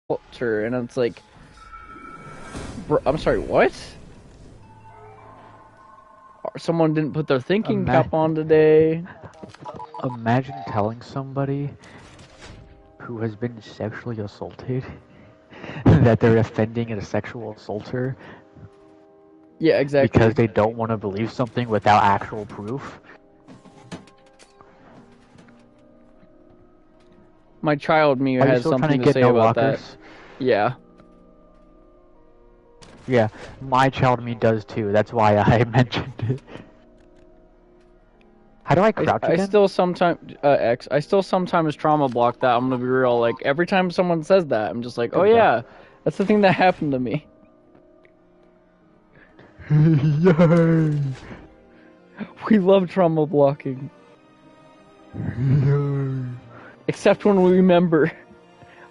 filter, and it's like, bro, I'm sorry, what? Someone didn't put their thinking cap on today. Imagine telling somebody who has been sexually assaulted that they're offending a sexual assaulter. Yeah, exactly. Because they don't want to believe something without actual proof. My child me has something to say about that. Yeah. Yeah, my child me does too. That's why I mentioned it. How do I crouch again? I still sometimes trauma block that. I'm gonna be real. Like every time someone says that, I'm just like, oh yeah, that's the thing that happened to me. Yay! We love trauma blocking. Yay! Except when we remember.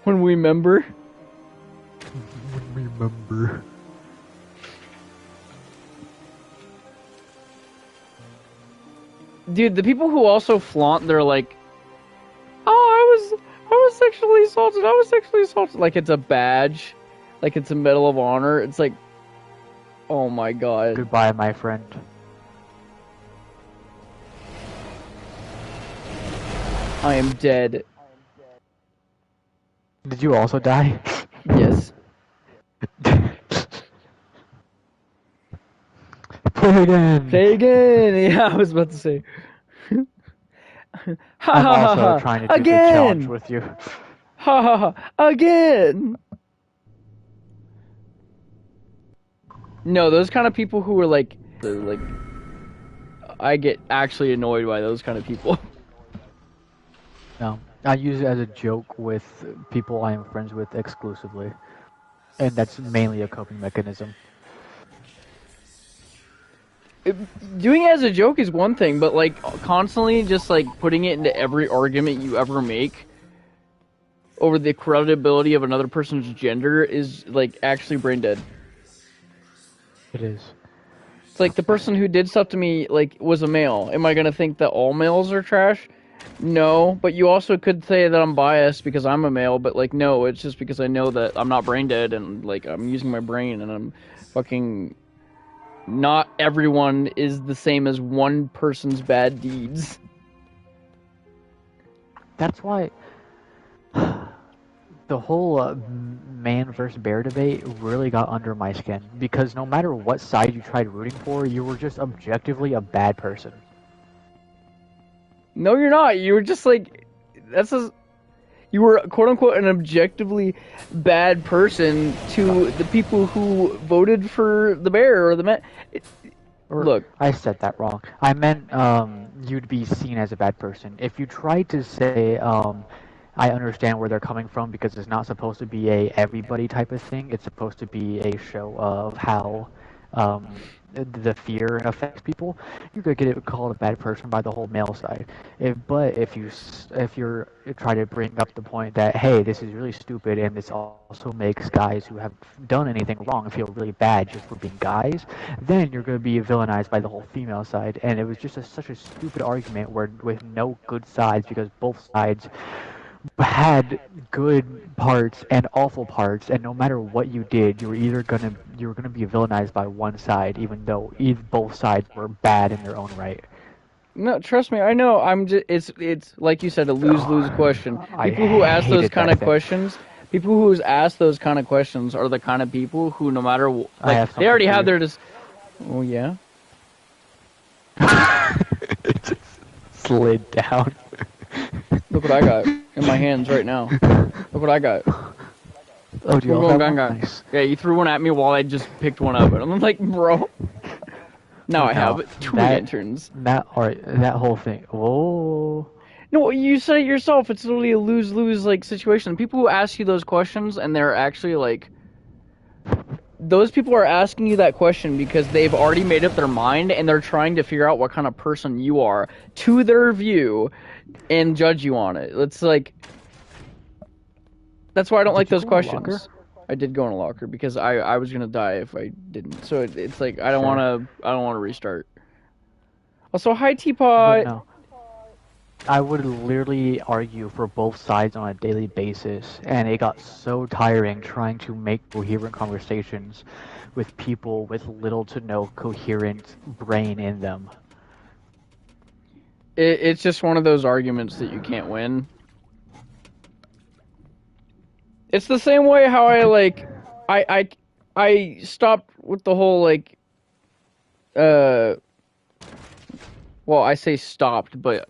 When we remember. When we remember. Dude, the people who also flaunt, they're like, oh, I was sexually assaulted. I was sexually assaulted. Like it's a badge, like it's a Medal of Honor. It's like, oh my god. Goodbye, my friend. I am dead. Did you also die? Yes. Play again. Play again. Yeah, I was about to say. I'm also trying to do the challenge with you. Ha ha ha! Again. No, those kind of people who are like, I get actually annoyed by those kind of people. No, I use it as a joke with people I am friends with exclusively, and that's mainly a coping mechanism. Doing it as a joke is one thing, but like constantly just like putting it into every argument you ever make over the credibility of another person's gender is like actually brain dead. It is. It's like the person who did stuff to me like was a male. Am I gonna think that all males are trash? No, but you also could say that I'm biased because I'm a male, but like no, it's just because I know that I'm not brain dead and like I'm using my brain and I'm fucking. Not everyone is the same as one person's bad deeds. That's why the whole man versus bear debate really got under my skin, because no matter what side you tried rooting for, you were just objectively a bad person. No, you're not. You were just like, you were quote unquote an objectively bad person to the people who voted for the bear or the man. Look, I said that wrong. I meant you'd be seen as a bad person. If you tried to say I understand where they're coming from, because it's not supposed to be a everybody type of thing. It's supposed to be a show of how the fear affects people. You're gonna get it called a bad person by the whole male side. But if you're try to bring up the point that, hey, this is really stupid, and this also makes guys who have done anything wrong feel really bad just for being guys, then you're gonna be villainized by the whole female side. And it was just such a stupid argument with no good sides, because both sides had good parts and awful parts, and no matter what you did, you were gonna be villainized by one side, even though both sides were bad in their own right. No, trust me, I know. It's like you said, a lose-lose question. People who ask those kind of questions, people who ask those kind of questions are the kind of people who, no matter like, they already have their Oh yeah. It just slid down. Look what I got in my hands right now. Look what I got. Oh, do you have one? Nice. Yeah, you threw one at me while I just picked one up, and I'm like, bro. Now I have two lanterns. That whole thing. Whoa. No, you said it yourself. It's literally a lose-lose like situation. People who ask you those questions and they're actually like, those people are asking you that question because they've already made up their mind and they're trying to figure out what kind of person you are to their view and judge you on it. It's like, that's why I don't like those questions. I did go in a locker because I was gonna die if I didn't. So it's like I don't want to restart. Also, hi Teapot. No. I would literally argue for both sides on a daily basis, and it got so tiring trying to make coherent conversations with people with little to no coherent brain in them. It's just one of those arguments that you can't win. It's the same way how I like, I I stopped with the whole like, uh, well, I say stopped, but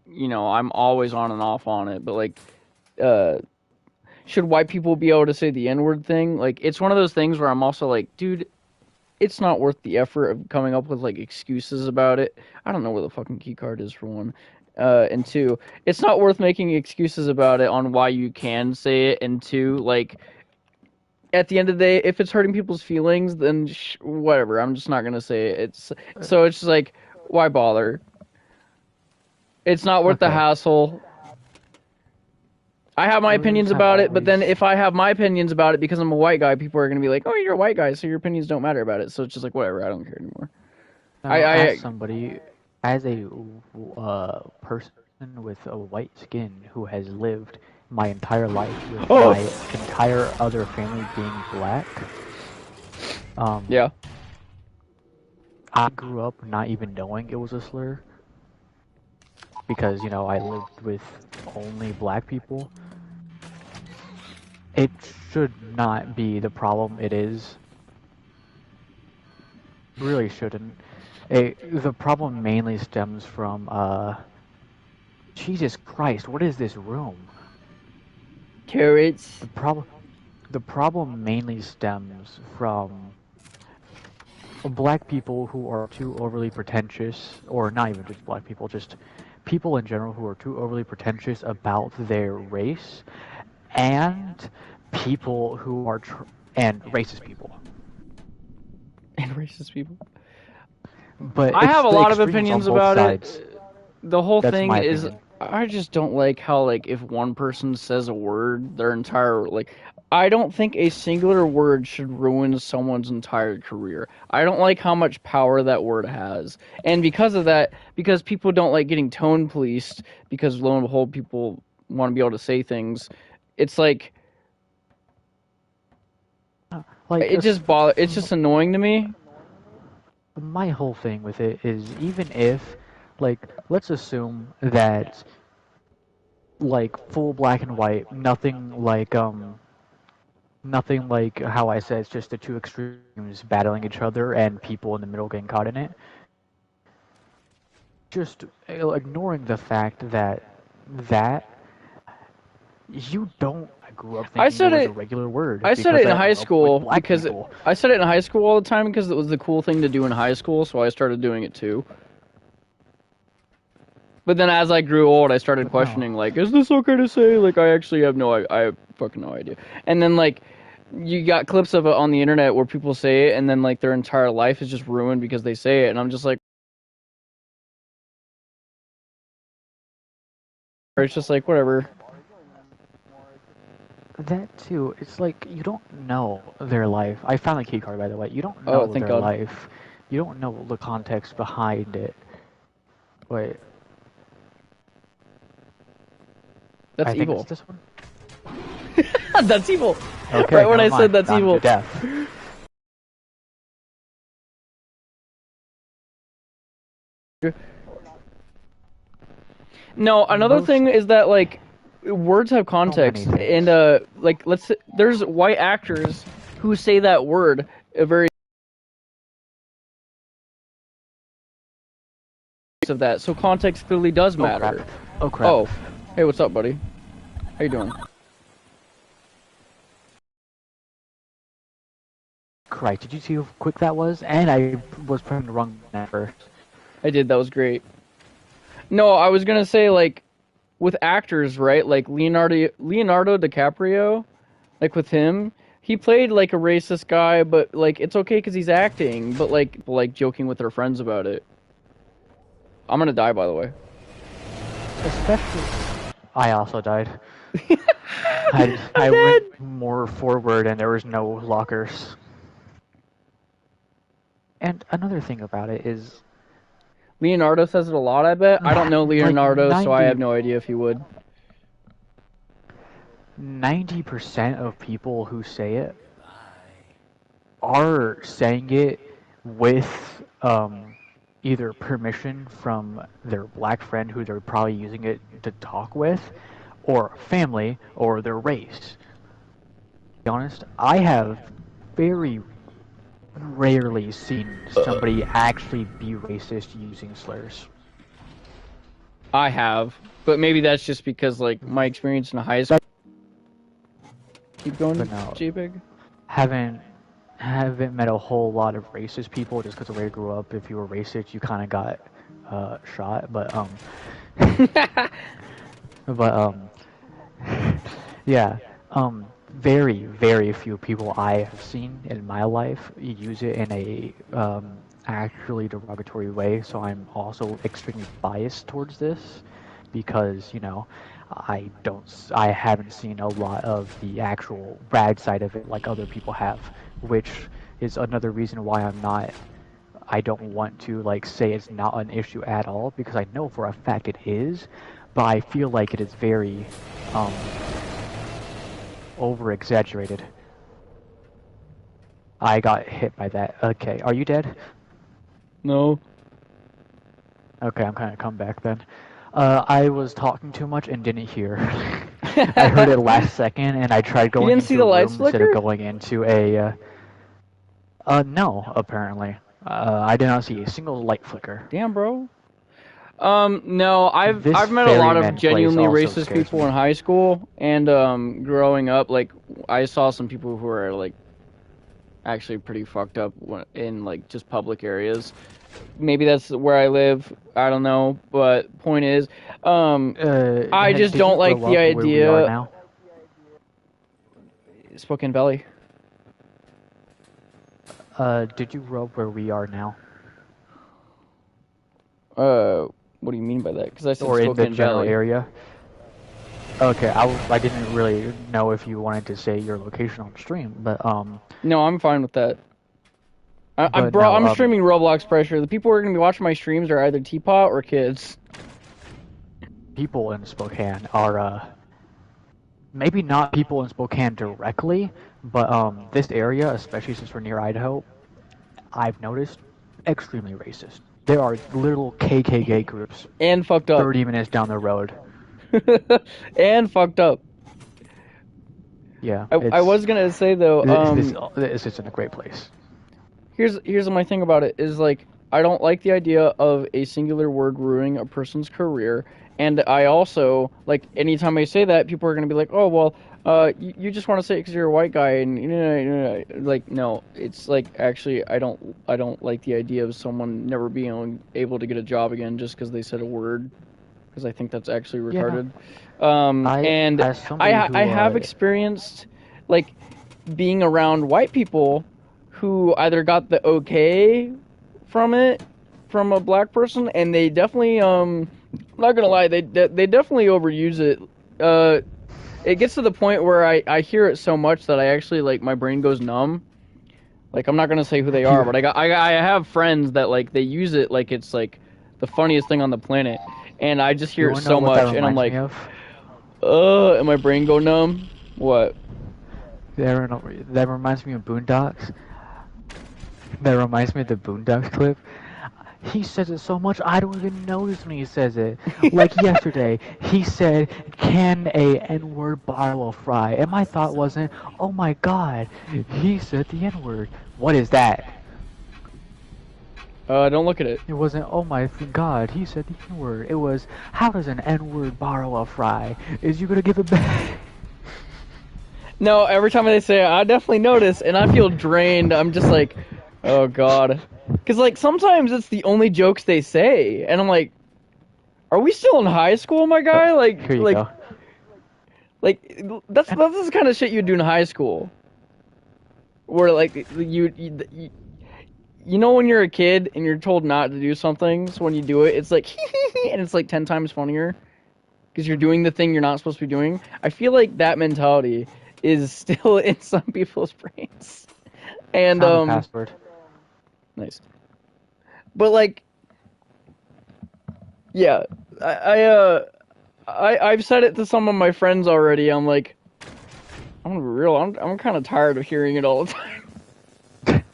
I'm always on and off on it. But like, uh, should white people be able to say the N-word thing? Like, it's one of those things where I'm also like, dude, it's not worth the effort of coming up with like excuses about it. I don't know where the fucking key card is for one. And two, it's not worth making excuses about it on why you can say it. And two, like at the end of the day, if it's hurting people's feelings, then whatever. I'm just not gonna say it. It's just like, why bother? It's not worth the Okay. hassle. I have my Words opinions have about it, but then always if I have my opinions about it because I'm a white guy, people are gonna be like, "Oh, you're a white guy, so your opinions don't matter about it." So it's just like, whatever. I don't care anymore. now, as I somebody, as a person with a white skin who has lived my entire life with oh my entire other family being black, um, yeah. I grew up not even knowing it was a slur because, I lived with only black people. It should not be the problem it is. Really shouldn't. The problem mainly stems from, Jesus Christ, what is this room? Carrots. The problem mainly stems from black people who are too overly pretentious, or not even just black people, just people in general who are too overly pretentious about their race, and people who are and racist people. And racist people. But I it's have a the lot of extremes on opinions both about sides. it. The whole That's thing my is, opinion. I just don't like how like if one person says a word, their entire like. I don't think a singular word should ruin someone's entire career. I don't like how much power that word has. And because of that, because people don't like getting tone policed, because lo and behold, people want to be able to say things, it's like Like, it's just annoying to me. my whole thing with it is even if, like, let's assume that, like, full black and white, nothing like how I said, it's just the two extremes battling each other and people in the middle getting caught in it. Just ignoring the fact that you don't. I grew up I thinking it said was a it regular word I said because it in I high grew up with school black because people. I said it in high school all the time because it was the cool thing to do in high school, so I started doing it too. But then as I grew old, I started But no, questioning like, is this okay to say? Like, I actually have I have fucking no idea. And then like, you got clips of it on the internet where people say it, and then like their entire life is just ruined because they say it, and I'm just like, or it's just like whatever. that too. It's like you don't know their life. I found the key card, by the way. You don't Oh, know thank their God. life. You don't know the context behind it. Wait, That's I think it's evil. this one. That's evil. Okay, Right when never I said mind. that's I'm evil. to death. No, another Most thing is that like words have so many context, and things. like there's white actors who say that word a very of that, so context clearly does Oh crap. matter. Oh crap. Oh, hey, what's up, buddy? How you doing? Christ, did you see how quick that was? And I was putting the wrong button at first. I did. That was great. No, I was gonna say like with actors, right? Like Leonardo DiCaprio, like with him, he played like a racist guy, but like it's okay because he's acting. But like joking with their friends about it. I'm gonna die, by the way. Especially, I also died. I'm I dead. went more forward and there was no lockers. And another thing about it is, Leonardo says it a lot, I bet. I don't know Like Leonardo, so I have no idea if he would. 90% of people who say it are saying it with either permission from their black friend who they're probably using it to talk with, or family, or their race. To be honest, I have very rarely seen somebody actually be racist using slurs. I have, but maybe that's just because like my experience in high school. Keep going, But no, JPEG. haven't met a whole lot of racist people just because of where you grew up. If you were racist, you kind of got shot. But yeah, very very few people I have seen in my life use it in a actually derogatory way. So I'm also extremely biased towards this because I haven't seen a lot of the actual bad side of it like other people have, which is another reason why I don't want to like say it's not an issue at all, because I know for a fact it is, but I feel like it is very over exaggerated. I got hit by that. Okay, are you dead? No. Okay, I'm kind of come back then. I was talking too much and didn't hear. I heard it last second, and I tried going didn't see into the a lights room instead of flicker? going into a. No, apparently. I did not see a single light flicker. Damn, bro. No, I've This met a lot of ferryman place genuinely also racist scares people me. in high school, and growing up, like I saw some people who are like actually pretty fucked up in like just public areas. Maybe that's where I live. I don't know, but point is, I just Did you don't like grow the up where we are idea. now? Spokane Valley. Did you grow up where we are now? What do you mean by that? Because I said Or in the Spokane general Valley. area? Okay, I didn't really know if you wanted to say your location on stream, but No, I'm fine with that. but no, I'm streaming Roblox Pressure. The people who are gonna be watching my streams are either Teapot or kids. people in Spokane are maybe not people in Spokane directly, but this area, especially since we're near Idaho, I've noticed extremely racist. There are little KKK groups And fucked up. 30 minutes down the road. And fucked up. Yeah, I was gonna say though, this isn't a great place. here's my thing about it is like I don't like the idea of a singular word ruining a person's career, and I also like anytime I say that, people are gonna be like, oh well, you just want to say it because you're a white guy, and like no, it's like actually I don't like the idea of someone never being able to get a job again just because they said a word, because I think that's actually retarded. And as somebody I have experienced like being around white people who either got the okay from it from a black person, and they definitely I'm not gonna lie, they definitely overuse it. It gets to the point where I hear it so much that I actually like my brain goes numb. Like I'm not gonna say who they are, but I have friends that like they use it like it's like the funniest thing on the planet, and I just hear it so much, and I'm like, and my brain go numb. What? That reminds me of Boondocks. That reminds me of the Boondocks clip. He says it so much I don't even notice when he says it. Like yesterday, he said, "Can a N-word bottle of fry?" And my thought wasn't, "Oh my God, he said the N-word. What is that?" Don't look at it. It wasn't, "Oh my God, he said the N-word." It was, "How does an N-word bottle of fry? Is you gonna give it back?" No, every time they say it, I definitely notice, and I feel drained. I'm just like, oh god, because like sometimes it's the only jokes they say, and I'm like, are we still in high school, my guy? Like, Here you go. like that's the kind of shit you do in high school, where like you know when you're a kid and you're told not to do something, so when you do it, it's like, and it's like 10 times funnier because you're doing the thing you're not supposed to be doing. I feel like that mentality is still in some people's brains. And Found the password. nice. But like Yeah, I've said it to some of my friends already. I'm like, I'm gonna be real. I'm kind of tired of hearing it all the time.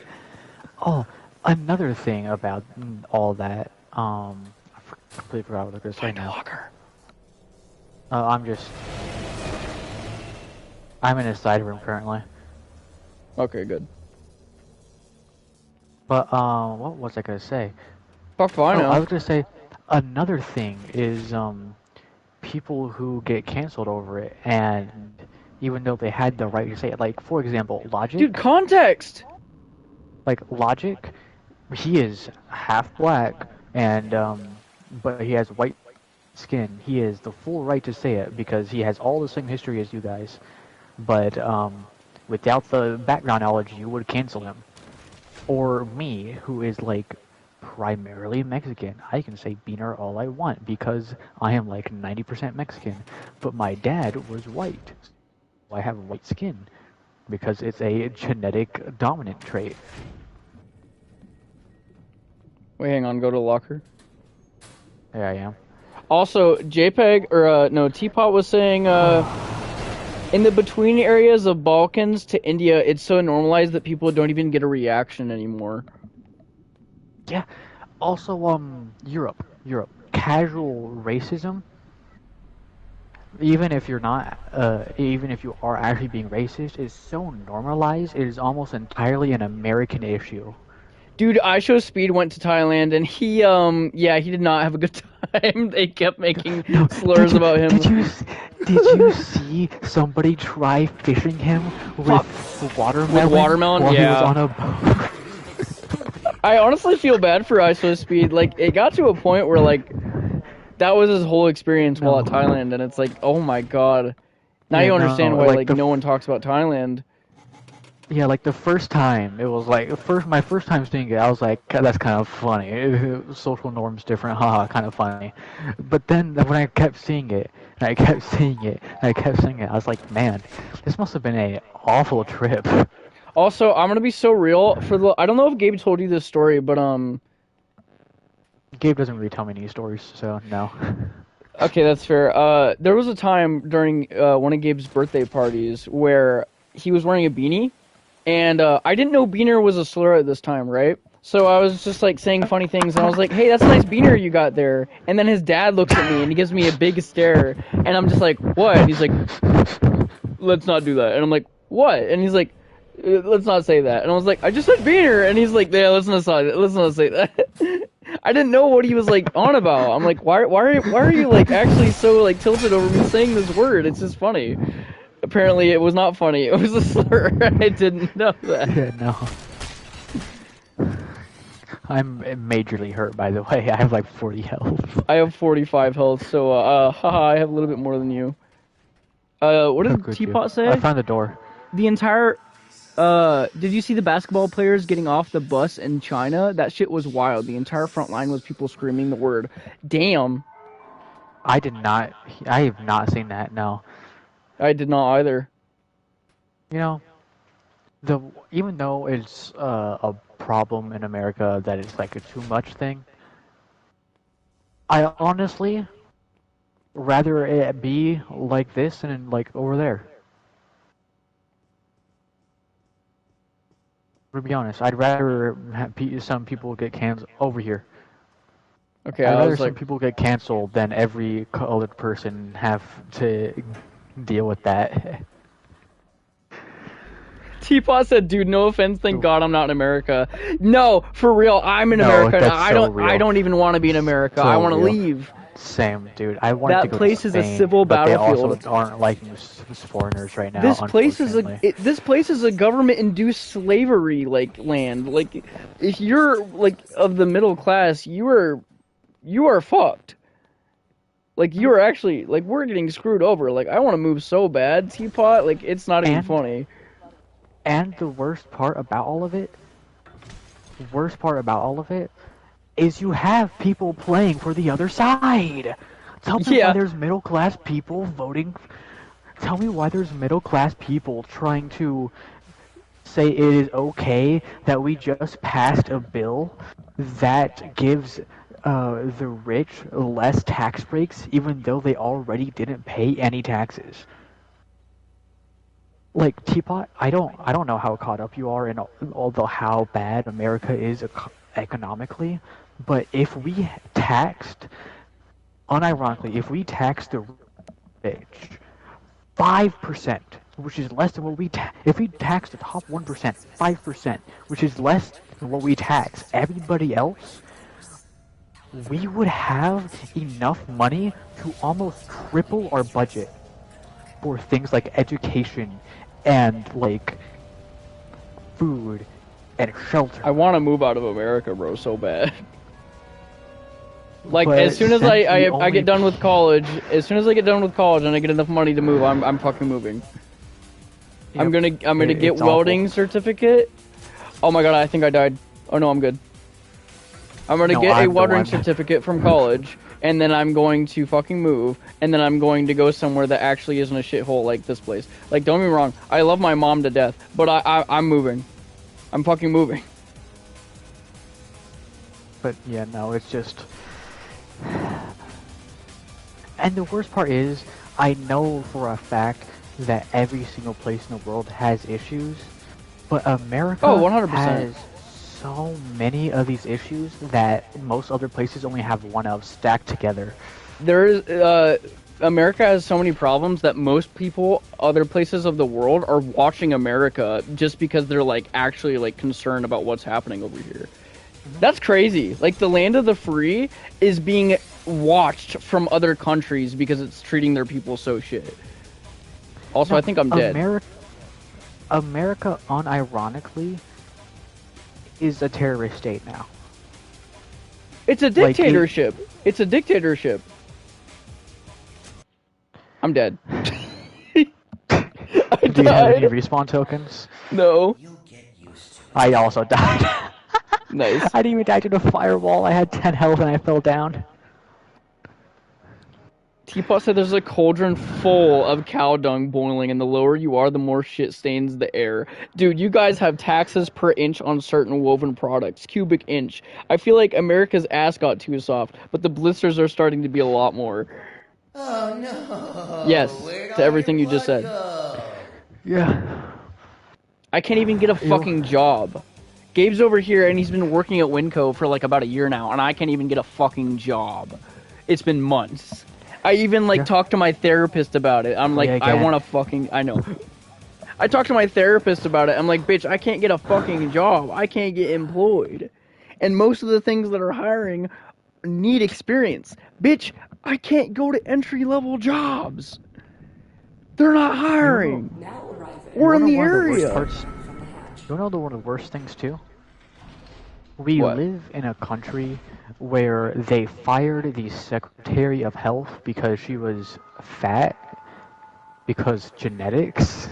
Oh, another thing about all that. Completely forgot what I was gonna say Find a now. locker. I'm I'm in a side room currently. Okay, good. But what was I gonna say? Fuck if I Oh, I know. was gonna say another thing is people who get canceled over it, and even though they had the right to say it, like for example, Dude, Logic, context. Logic, he is half black, and but he has white skin. He has the full right to say it because he has all the same history as you guys. But without the background knowledge, you would cancel him. Or me, who is like primarily Mexican. I can say beaner all I want because I am like 90% Mexican. But my dad was white. So I have white skin because it's a genetic dominant trait. Wait, hang on. Go to the locker. There I am. Also, JPEG or no, Teapot was saying in the between areas of Balkans to India, it's so normalized that people don't even get a reaction anymore. Yeah. Also, Europe. Casual racism, even if you're not, even if you are actually being racist, is so normalized. It is almost entirely an American issue. Dude, I Show Speed went to Thailand and yeah, he did not have a good time. They kept making No, slurs about him. did you see somebody try fishing him Fuck. with watermelon, With watermelon, while he was yeah. on a boat? I honestly feel bad for I Show Speed. Like, it got to a point where like that was his whole experience while at No. Thailand, and it's like, oh my god. Now Yeah, you no, understand why like no one talks about Thailand. yeah, like the first time, it was like my first time seeing it, I was like, that's kind of funny. Social norms different, haha, kind of funny. But then when I kept seeing it, and I kept seeing it, and I kept seeing it, I was like, man, this must have been a awful trip. Also, I'm gonna be so real for the. I don't know if Gabe told you this story, but Gabe doesn't really tell me any stories, so no. okay, that's fair. There was a time during one of Gabe's birthday parties where he was wearing a beanie, and I didn't know beaner was a slur at this time, right? So I was just like saying funny things, and I was like, "Hey, that's a nice beaner you got there." And then his dad looks at me and he gives me a big stare, and I'm just like, "What?" And he's like, "Let's not do that." And I'm like, "What?" And he's like, "Let's not say that." And I was like, "I just said beaner," and he's like, "Yeah, let's not say that." I didn't know what he was like on about. I'm like, why are you like actually so like tilted over me saying this word? It's just funny. Apparently, it was not funny. It was a slur. I didn't know that. Yeah, no. I'm majorly hurt, by the way. I have like 40 health. I have 45 health, so haha, I have a little bit more than you. What How did could you? Teapot I say? found the door. The entire did you see the basketball players getting off the bus in China? That shit was wild. The entire front line was people screaming the word "damn." I did not. I have not seen that. No. I did not either. You know, the even though it's a problem in America that it's like a too much thing, I honestly rather it be like this than like over there. To be honest, I'd rather have some people get canceled over here. Okay, I'd I rather was some like, people get canceled than every colored person have to deal with that. Teapot said, "Dude, no offense. Thank God I'm not in America." No, for real, I'm in No, America. that's I so don't. I real. don't even want to be in America. I So want to real. leave. Same, dude. I wanted to That go to place is a Spain, civil but they also battlefield. aren't liking foreigners right now, This place is unfortunately. this place is a government-induced slavery like land. Like, if you're like of the middle class, you are fucked. Like you are actually like we're getting screwed over. Like I want to move so bad, Teapot. Like it's not even And funny. and the worst part about all of it, is you have people playing for the other side. Tell me why Yeah, there's middle class people voting. Tell me why there's middle class people trying to say it is okay that we just passed a bill that gives the rich less tax breaks, even though they already didn't pay any taxes. Like Teapot, I don't know how caught up you are in all the how bad America is economically, but if we taxed, unironically, if we taxed the rich 5%, which is less than what if we tax the top 1%, 5%, which is less than what we tax everybody else, we would have enough money to almost triple our budget for things like education and like food and shelter. I want to move out of America, bro, so bad. Like, But as soon as since we I only- get done with college, as soon as I get done with college and I get enough money to move, I'm fucking moving. I'm Yep. gonna get It's awful. welding certificate. Oh my god, I think I died. Oh no, I'm good. I'm gonna No, get a I'm the welding one. certificate from college, and then I'm going to fucking move, and then I'm going to go somewhere that actually isn't a shithole like this place. Like, don't get me wrong, I love my mom to death, but I'm moving. I'm fucking moving. But yeah, no, it's just. And the worst part is, I know for a fact that every single place in the world has issues, but America Oh, 100%. has so many of these issues that most other places only have one of stacked together. There is, America has so many problems that most people, other places of the world, are watching America just because they're, like, actually, like, concerned about what's happening over here. That's crazy. Like, the land of the free is being watched from other countries because it's treating their people so shit. Also, No, I think I'm dead. America, unironically, is a terrorist state now. It's a Like, dictatorship. It's a dictatorship. I'm dead. I Do you have any died. respawn tokens? No. I also died. Nice. I didn't even die to the firewall. I had 10 health and I fell down. Teapot said there's a cauldron full of cow dung boiling, and the lower you are, the more shit stains the air. Dude, you guys have taxes per inch on certain woven products. Cubic inch. I feel like America's ass got too soft, but the blisters are starting to be a lot more. Oh no! Yes, Where'd to all everything your you just blood said. go? Yeah. I can't even get a fucking job. Gabe's over here, and he's been working at Winco for like about a year now, and I can't even get a fucking job. It's been months. I even like Yeah. talked to my therapist about it. I'm like, Yeah, I again. want to fucking. I know. I talked to my therapist about it. I'm like, bitch, I can't get a fucking job. I can't get employed. And most of the things that are hiring need experience. Bitch, I can't go to entry-level jobs. They're not hiring. Now arriving. We're in the You wanna know one of area. the worst parts? From the hatch. You know one of the worst things too? We What? live in a country where they fired the Secretary of Health because she was fat, because genetics,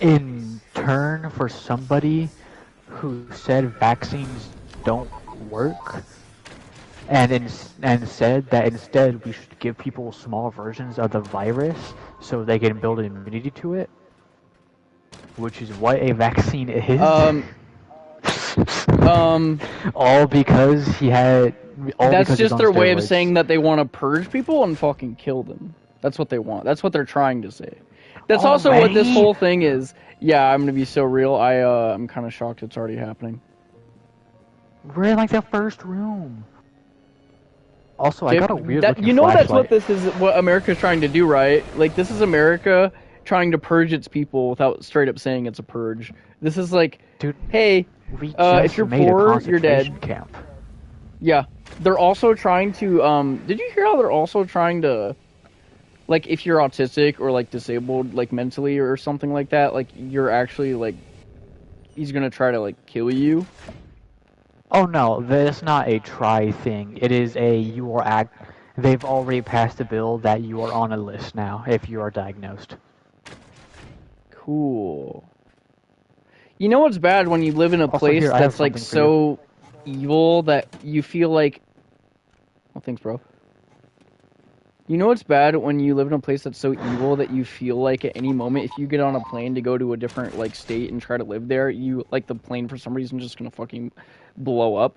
in turn for somebody who said vaccines don't work, and said that instead we should give people small versions of the virus so they can build an immunity to it, which is what a vaccine is. All because he had. All That's because he's just on their way of steroids. saying that they want to purge people and fucking kill them. That's what they want. That's what they're trying to say. That's also what this Already? whole thing is. Yeah, I'm gonna be so real. I'm kind of shocked it's already happening. We're in like the first room. Also, I got a weird looking You know that's what flashlight. this is. What America's trying to do, right? Like this is America trying to purge its people without straight up saying it's a purge. This is like, Dude, hey, we if just you're made poor, a you're dead. concentration camp. Yeah, they're also trying to. Did you hear how they're also trying to, like, if you're autistic or like disabled, like mentally or something like that, like you're actually like, he's gonna try to like kill you. Oh no, that's not a try thing. It is a you are act. They've already passed a bill that you are on a list now if you are diagnosed. Cool. You know what's bad when you live in a Also, place here, I have that's like something for so evil that you feel like. Oh, thanks, bro. You know what's bad when you live in a place that's so evil that you feel like at any moment, if you get on a plane to go to a different like state and try to live there, you like the plane for some reason just gonna fucking blow up.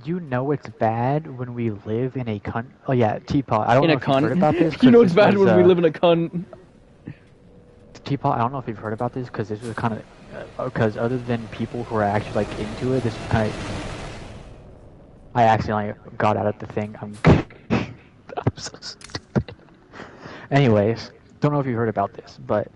You know it's bad when we live in a Oh yeah, Teapot. I don't In know a if you've heard cunt. about this. You 'Cause know it's this bad was, when we live in a cunt. Teapot. I don't know if you've heard about this because this was kind of because other than people who are actually like into it, this was kind of. I accidentally got out of the thing. I'm so stupid. Anyways, don't know if you heard about this, but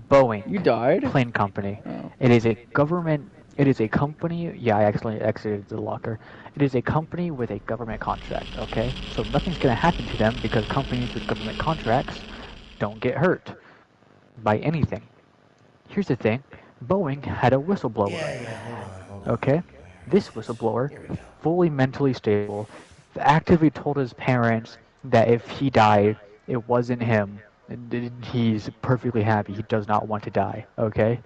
Boeing. You died? Plane company. Oh. It is a government. It is a company. Yeah, I accidentally exited the locker. It is a company with a government contract. Okay, so nothing's gonna happen to them because companies with government contracts don't get hurt by anything. Here's the thing: Boeing had a whistleblower. Hold on. Okay, this whistleblower, fully mentally stable, actively told his parents that if he died, it wasn't him. He's perfectly happy. He does not want to die. Okay.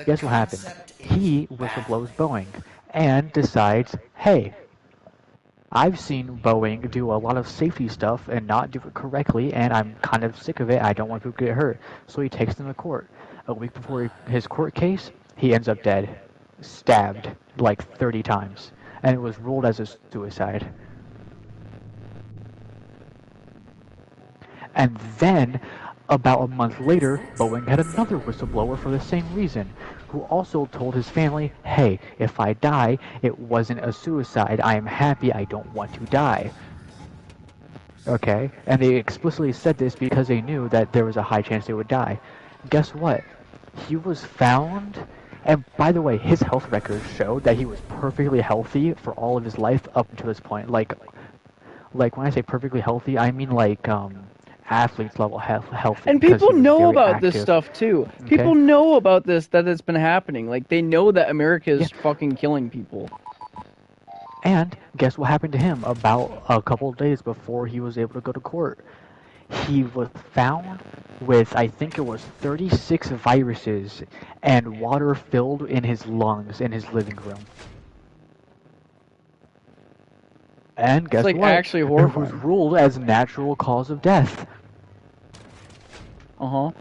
Guess what happened? He whistleblows Boeing and decides, hey, I've seen Boeing do a lot of safety stuff and not do it correctly, and I'm kind of sick of it. I don't want people to get hurt. So he takes them to court. A week before his court case, he ends up dead. Stabbed like 30 times. And it was ruled as a suicide. And then, about a month later, Boeing had another whistleblower for the same reason, who also told his family, hey, if I die, it wasn't a suicide. I am happy. I don't want to die. Okay? And they explicitly said this because they knew that there was a high chance they would die. Guess what? He was found, and by the way, his health records showed that he was perfectly healthy for all of his life up until this point. Like when I say perfectly healthy, I mean like, athletes level healthy. And because people he was know very about this active. stuff too. Okay. People know about this, that it's been happening. Like, they know that America is Yeah. fucking killing people. And guess what happened to him about a couple of days before he was able to go to court? He was found with, I think it was 36 viruses and water filled in his lungs in his living room. And guess like what? actually It was horrifying. ruled as natural cause of death. Uh-huh.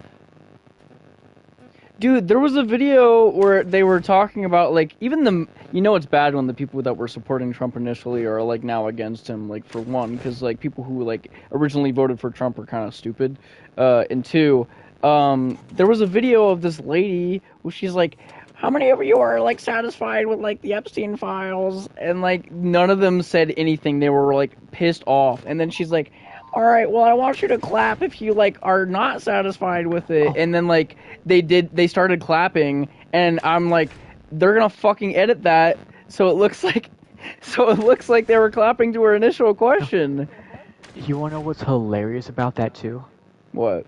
Dude, there was a video where they were talking about, like, even the... You know it's bad when the people that were supporting Trump initially are, like, now against him, like, for one, because, like, people who, like, originally voted for Trump are kind of stupid. And two, there was a video of this lady where she's like, how many of you are, like, satisfied with, like, the Epstein files? And, like, none of them said anything. They were, like, pissed off. And then she's like, all right, well, I want you to clap if you, like, are not satisfied with it. Oh. And then, like, they started clapping, and I'm like, they're gonna fucking edit that so it looks like they were clapping to her initial question. You wanna know what's hilarious about that too? What?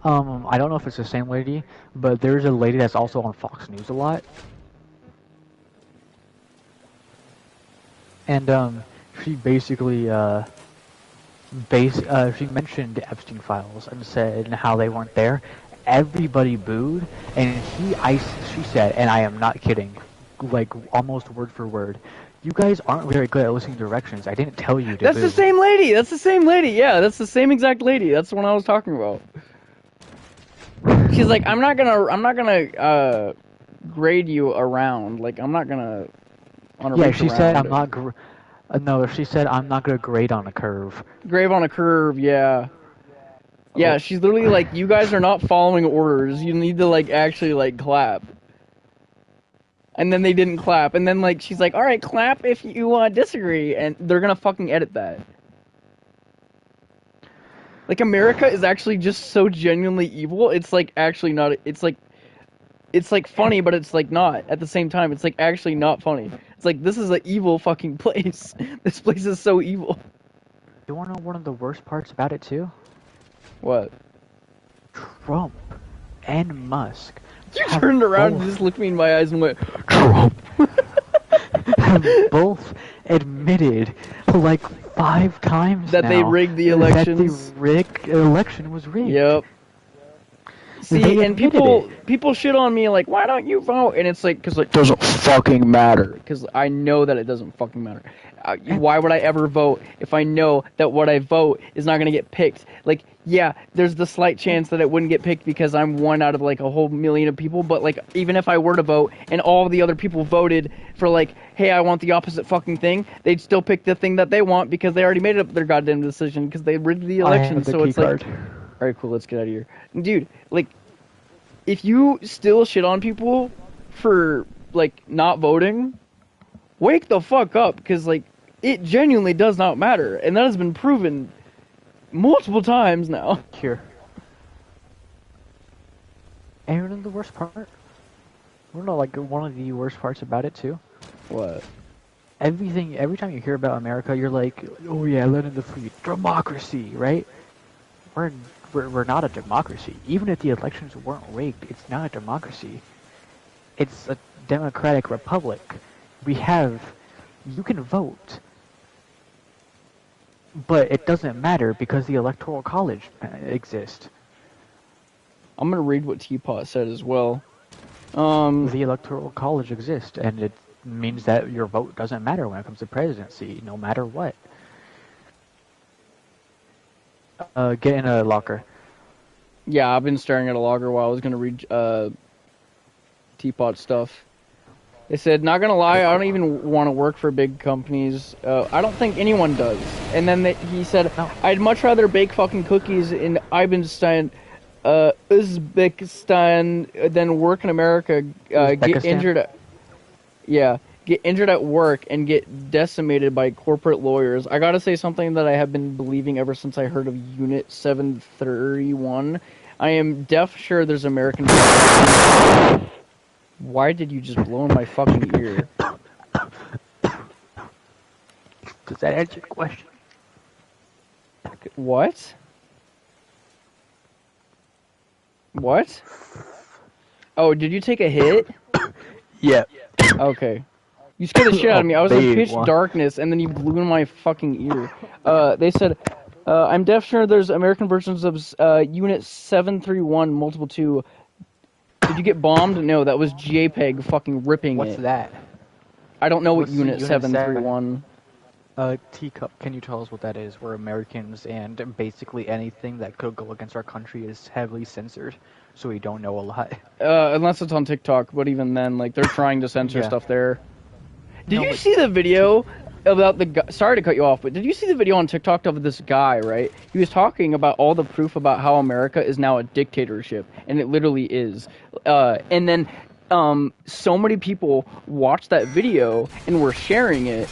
I don't know if it's the same lady, but there's a lady that's also on Fox News a lot. And she basically she mentioned the Epstein files and said how they weren't there. Everybody booed, and she said, and I am not kidding, like almost word for word, you guys aren't very good at listening to directions. I didn't tell you to That's boo. the same lady. That's the same lady. Yeah, that's the same exact lady. That's the one I was talking about. She's like, I'm not gonna grade you around. Like, I'm not gonna. Yeah, she said I'm not. No, she said I'm not gonna grade on a curve. Grave on a curve. Yeah. Yeah, Oh. she's literally like, you guys are not following orders. You need to, like, actually, like, clap. And then they didn't clap. And then, like, she's like, all right, clap if you disagree. And they're gonna fucking edit that. Like, America is actually just so genuinely evil. It's, like, actually not... It's, like, funny, but it's, like, not. At the same time, it's, like, actually not funny. It's like, this is an evil fucking place. This place is so evil. You wanna know one of the worst parts about it, too? What? Trump and Musk You have turned around and both- just looked me in my eyes and went, Trump! have both admitted, like 5 times That now, they rigged the that elections. the election was rigged. Yep. See, and admitted people shit on me like, why don't you vote? And it's like, because it doesn't fucking matter. Because I know that it doesn't fucking matter. Why would I ever vote if I know that what I vote is not gonna get picked? Like, yeah, there's the slight chance that it wouldn't get picked because I'm one out of like a whole million of people. But like, even if I were to vote and all the other people voted for like, hey, I want the opposite fucking thing, they'd still pick the thing that they want because they already made up their goddamn decision because they rigged the election. I have the So key it's like, card. all right, cool, let's get out of here, dude. Like, if you still shit on people for like not voting, wake the fuck up, because like it genuinely does not matter, and that has been proven multiple times now. Here. And you know the worst part? You know, like one of the worst parts about it too. What? Every time you hear about America, you're like, oh yeah, let in the free democracy, right? We're not a democracy. Even if the elections weren't rigged, it's not a democracy. It's a democratic republic. You can vote, but it doesn't matter because the electoral college exists. I'm gonna read what Teapot said as well. The electoral college exists, and it means that your vote doesn't matter when it comes to presidency, no matter what. Get in a locker. Yeah, I've been staring at a logger while I was gonna read Teapot stuff. They said, not gonna lie, I don't even want to work for big companies. I don't think anyone does. And then he said, No. I'd much rather bake fucking cookies in Uzbekistan than work in America, get Uzbekistan? injured. Get injured at work and get decimated by corporate lawyers. I gotta say something that I have been believing ever since I heard of Unit 731. I am deaf sure there's American... Why did you just blow in my fucking ear? Does that answer your question? What? What? Oh, did you take a hit? Yeah. Okay. You scared the shit out of me. I was in Big pitch one. darkness, and then you blew in my fucking ear. They said, I'm deaf sure there's American versions of Unit 731 multiple 2. Did you get bombed? No, that was JPEG fucking ripping What's it. that? I don't know what What's the Unit Unit 731... Teacup, can you tell us what that is? We're Americans, and basically anything that could go against our country is heavily censored, so we don't know a lot. Unless it's on TikTok, but even then, like, they're trying to censor Yeah. stuff there. Did No, you but- see the video about the guy? Sorry to cut you off, but did you see the video on TikTok of this guy, right? He was talking about all the proof about how America is now a dictatorship, and it literally is. And then so many people watched that video and were sharing it,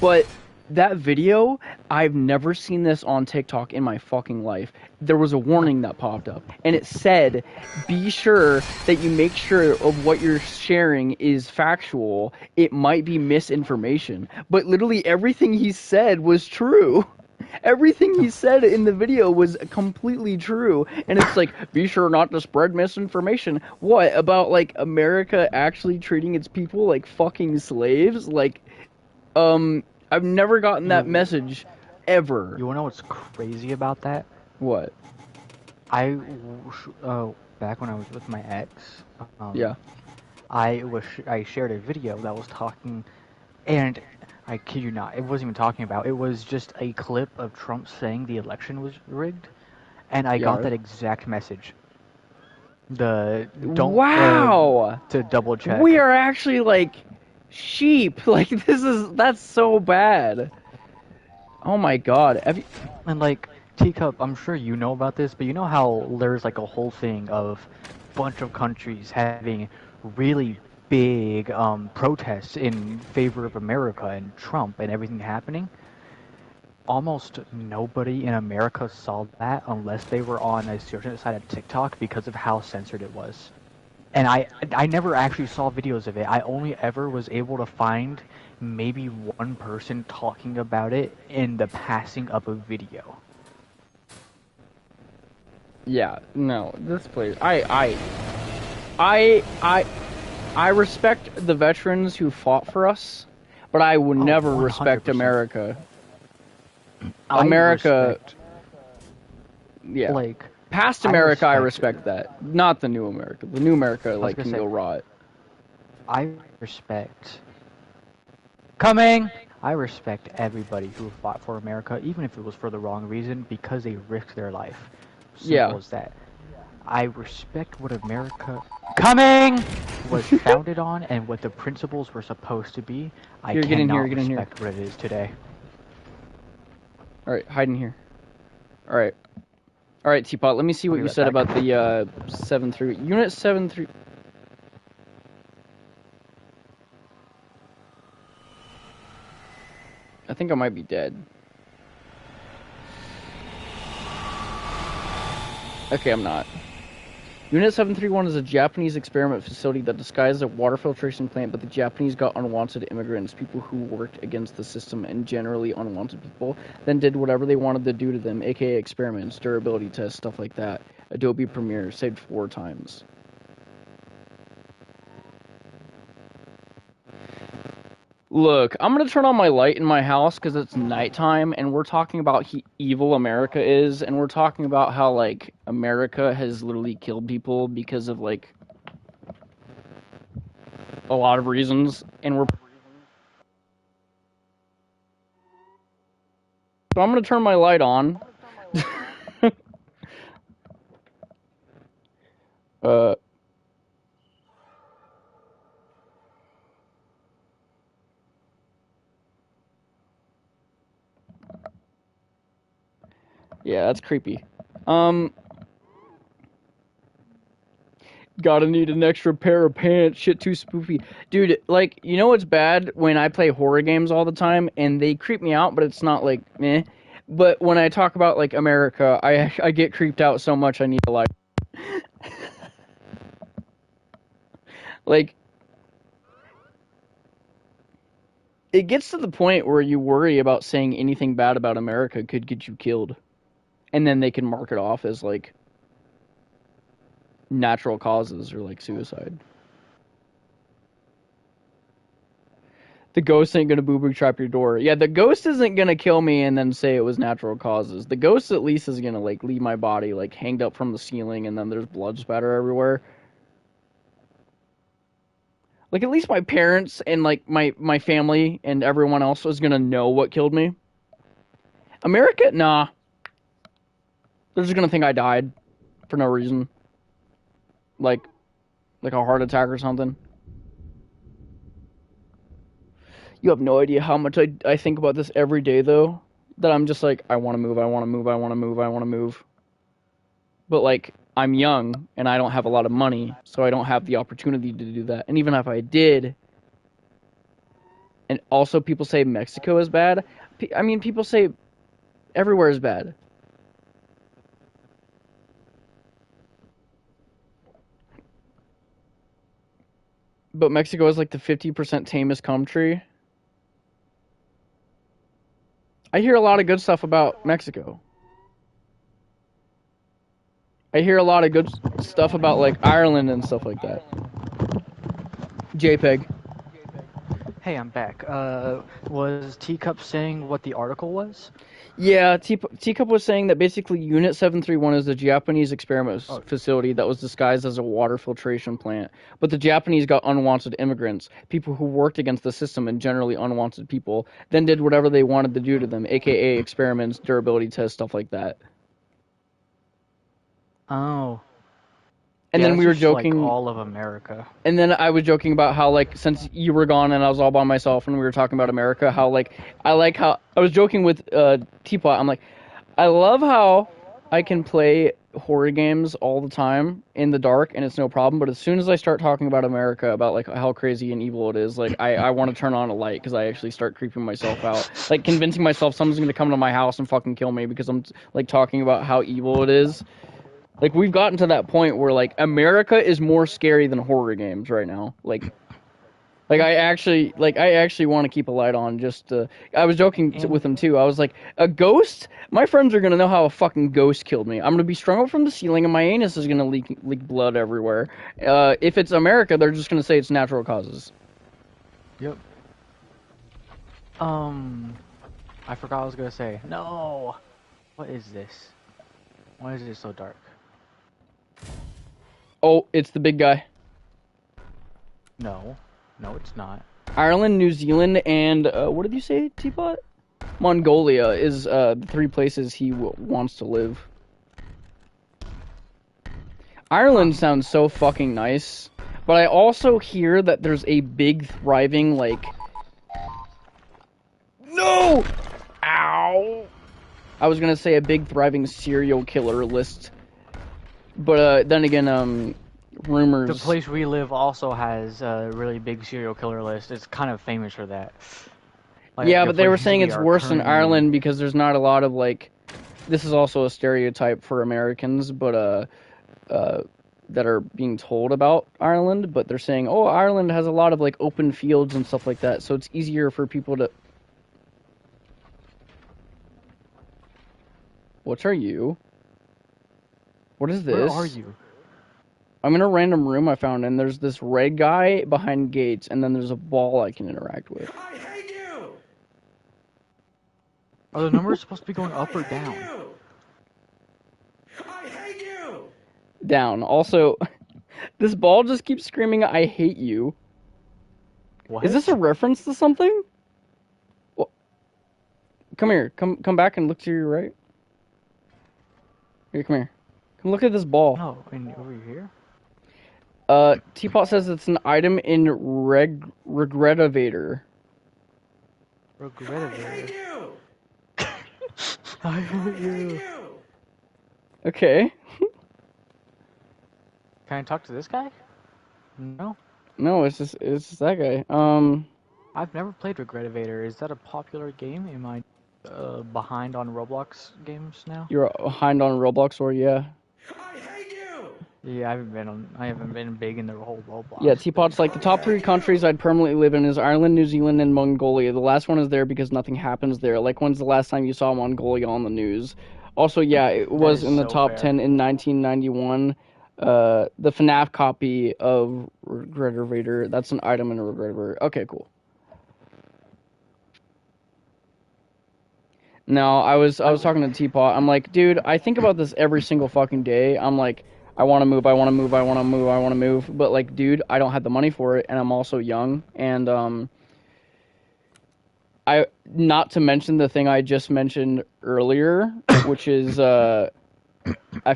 but that video, I've never seen this on TikTok in my fucking life. There was a warning that popped up, and it said, be sure that you make sure of what you're sharing is factual. It might be misinformation. But literally everything he said was true. Everything he said in the video was completely true. And it's like, be sure not to spread misinformation. What, about, like, America actually treating its people like fucking slaves? Like, I've never gotten that message, ever. You wanna know what's crazy about that? What? Back when I was with my ex, Yeah. I shared a video that was talking, and I kid you not, it wasn't even talking about, it was just a clip of Trump saying the election was rigged, and I got Yeah. that exact message. Wow! To double check. We are actually, like, sheep. Like, that's so bad. Oh my god. Have you... And like, Teacup, I'm sure you know about this, but you know how there's like a whole thing of bunch of countries having really big protests in favor of America and Trump and everything happening? Almost nobody in America saw that unless they were on a certain side of TikTok because of how censored it was. And I never actually saw videos of it. I only ever was able to find maybe one person talking about it in the passing of a video. Yeah, no, this place... I respect the veterans who fought for us, but I would never respect 100%. America. I America... respect, Yeah. like, Past I America, I respect- respect that. Not the new America. The new America, like, gonna can say- go rot. I respect. Coming! I respect everybody who fought for America, even if it was for the wrong reason, because they risked their life. Simple Yeah. as that. I respect what America coming was founded on and what the principles were supposed to be. I Here, get in here, cannot get in here. respect what it is today. Alright, hide in here. Alright. Alright, Teapot, let me see what be you right said back. about the 7-3. Unit 7-3. I think I might be dead. Okay, I'm not. Unit 731 is a Japanese experiment facility that disguised as a water filtration plant, but the Japanese got unwanted immigrants, people who worked against the system, and generally unwanted people, then did whatever they wanted to do to them, aka experiments, durability tests, stuff like that. Adobe Premiere, saved 4 times. Look, I'm gonna turn on my light in my house because it's nighttime, and we're talking about how evil America is, and we're talking about how, like, America has literally killed people because of, like, a lot of reasons, and we're... So I'm gonna turn my light on. Yeah, that's creepy. Gotta need an extra pair of pants. Shit too spoofy. Dude, like, you know what's bad? When I play horror games all the time, and they creep me out, but it's not, like, meh. But when I talk about, like, America, I get creeped out so much I need a light. Like, it gets to the point where you worry about saying anything bad about America could get you killed. And then they can mark it off as, like, natural causes or, like, suicide. The ghost ain't gonna boo-boo trap your door. Yeah, the ghost isn't gonna kill me and then say it was natural causes. The ghost at least is gonna, like, leave my body, like, hanged up from the ceiling and then there's blood spatter everywhere. Like, at least my parents and, like, my family and everyone else is gonna know what killed me. America? Nah. They're just gonna think I died for no reason. Like a heart attack or something. You have no idea how much I think about this every day, though. That I'm just like, I want to move, I want to move, I want to move, I want to move. But, like, I'm young, and I don't have a lot of money, so I don't have the opportunity to do that. And even if I did... And also, people say Mexico is bad. I mean, people say everywhere is bad. But Mexico is, like, the 50% tamest country. I hear a lot of good stuff about Mexico. I hear a lot of good stuff about, like, Ireland and stuff like that. JPEG. Hey, I'm back. Was Teacup saying what the article was? Yeah, Teacup was saying that basically Unit 731 is a Japanese experiment facility that was disguised as a water filtration plant. But the Japanese got unwanted immigrants, people who worked against the system and generally unwanted people, then did whatever they wanted to do to them, aka experiments, durability tests, stuff like that. Oh. And Yeah, then we that's were just, joking... like, all of America. And then I was joking about how, like, since you were gone and I was all by myself and we were talking about America, how, like, I was joking with Teapot. I'm like, I love how I can play horror games all the time in the dark and it's no problem, but as soon as I start talking about America, about, like, how crazy and evil it is, like, I want to turn on a light because I actually start creeping myself out. Like, convincing myself someone's going to come to my house and fucking kill me because I'm, like, talking about how evil it is. Like, we've gotten to that point where, like, America is more scary than horror games right now. Like I actually want to keep a light on just to... I was joking with him, too. I was like, a ghost? My friends are going to know how a fucking ghost killed me. I'm going to be strung up from the ceiling and my anus is going to leak blood everywhere. If it's America, they're just going to say it's natural causes. Yep. I forgot what I was going to say. No! What is this? Why is it so dark? Oh, it's the big guy. No, no, it's not. Ireland, New Zealand, and what did you say, Teapot? Mongolia is the 3 places he wants to live. Ireland sounds so fucking nice, but I also hear that there's a big thriving like. No! Ow! I was gonna say a big thriving serial killer list, but then again, rumors. The place we live also has a really big serial killer list. It's kind of famous for that. Like, Yeah, the but they were places saying we it's are worse in currently- Ireland because there's not a lot of like. This is also a stereotype for Americans, but that are being told about Ireland. But they're saying, oh, Ireland has a lot of like open fields and stuff like that, so it's easier for people to. What are you? What is this? Where are you? I'm in a random room I found, and there's this red guy behind gates, and then there's a ball I can interact with. I hate you! Are the numbers supposed to be going up or down? I hate you! Down. Also, this ball just keeps screaming, I hate you. What? Is this a reference to something? Well, come here. Come back and look to your right. Here, come here. Come look at this ball. No, over here? Teapot says it's an item in Regretivator. I hate Regretivator. you! I hate I you. hate you! Okay. Can I talk to this guy? No. No, it's just that guy. I've never played Regretivator. Is that a popular game? Am I behind on Roblox games now? You're behind on Roblox, or yeah. I hate you! Yeah, I haven't been big in the whole Roblox. Yeah, Teapot's like, the top 3 countries I'd permanently live in is Ireland, New Zealand, and Mongolia. The last one is there because nothing happens there. Like, when's the last time you saw Mongolia on the news? Also, yeah, it was is in the so top fair. 10 in 1991. The FNAF copy of Regretivator, that's an item in Regretivator. Okay, cool. No, I was talking to Teapot. I'm like, dude, I think about this every single fucking day. I'm like, I want to move, I want to move, I want to move, I want to move. But like, dude, I don't have the money for it, and I'm also young. And I not to mention the thing I just mentioned earlier, which is I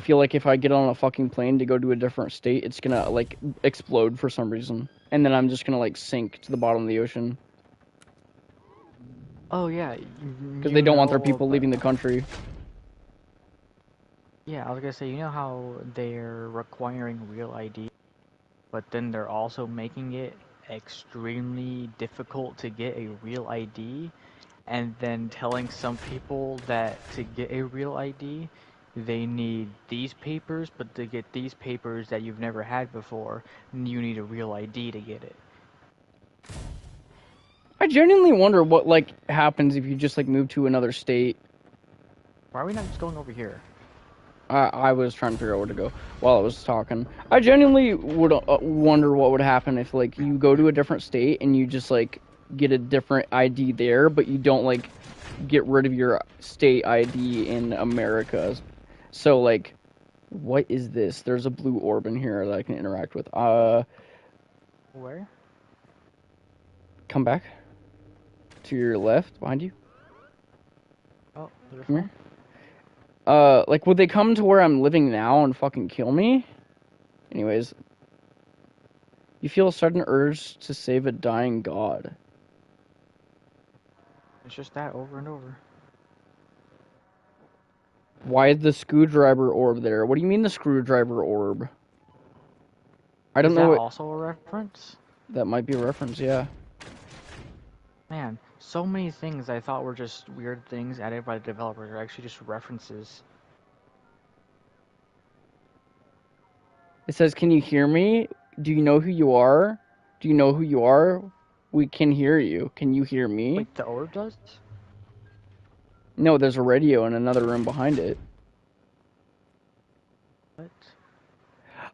feel like if I get on a fucking plane to go to a different state, it's gonna like explode for some reason, and then I'm just gonna like sink to the bottom of the ocean Oh yeah. because they don't want their people leaving the country. Yeah, I was gonna say, you know how they're requiring real ID, but then they're also making it extremely difficult to get a real ID, and then telling some people that to get a real ID, they need these papers, but to get these papers that you've never had before, you need a real ID to get it. I genuinely wonder what like happens if you just like move to another state. Why are we not just going over here? I was trying to figure out where to go while I was talking. I genuinely would wonder what would happen if like you go to a different state and you just like get a different ID there, but you don't like get rid of your state ID in America. So like, what is this? There's a blue orb in here that I can interact with. Where? Come back to your left, behind you. Oh, there's Come here. Like, would they come to where I'm living now and fucking kill me? Anyways. You feel a sudden urge to save a dying god. It's just that over and over. Why is the screwdriver orb there? What do you mean the screwdriver orb? I don't Is know that what... also a reference? That might be a reference, yeah. Man, so many things I thought were just weird things added by the developers are actually just references. It says, can you hear me? Do you know who you are? Do you know who you are? We can hear you. Can you hear me? Wait, the orb does? No, there's a radio in another room behind it. What?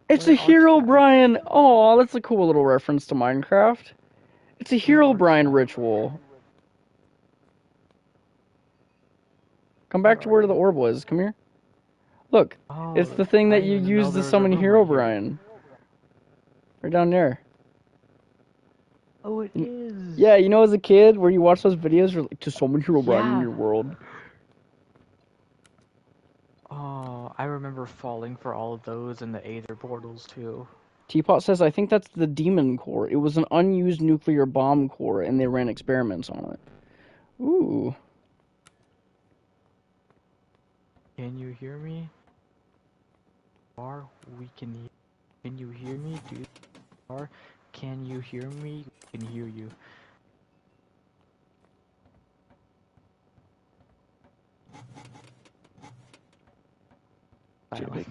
It's Where a are Hero you? Brian! Oh, that's a cool little reference to Minecraft. It's a Hero are Brian you? ritual. Come back to Where where are the you? orb was. Come here. Look, Oh, it's the thing I that didn't you even know use there to was a summon room Hero right here. Brian. Right down there. Oh, it is. Yeah, you know, as a kid, where you watch those videos, you're like, to summon Herobrine in Yeah. your world. Oh, I remember falling for all of those in the Aether portals too. Teapot says, I think that's the Demon Core. It was an unused nuclear bomb core, and they ran experiments on it. Ooh. Can you hear me? Or we can. Can you hear me, dude? Or can you hear me? We can hear you.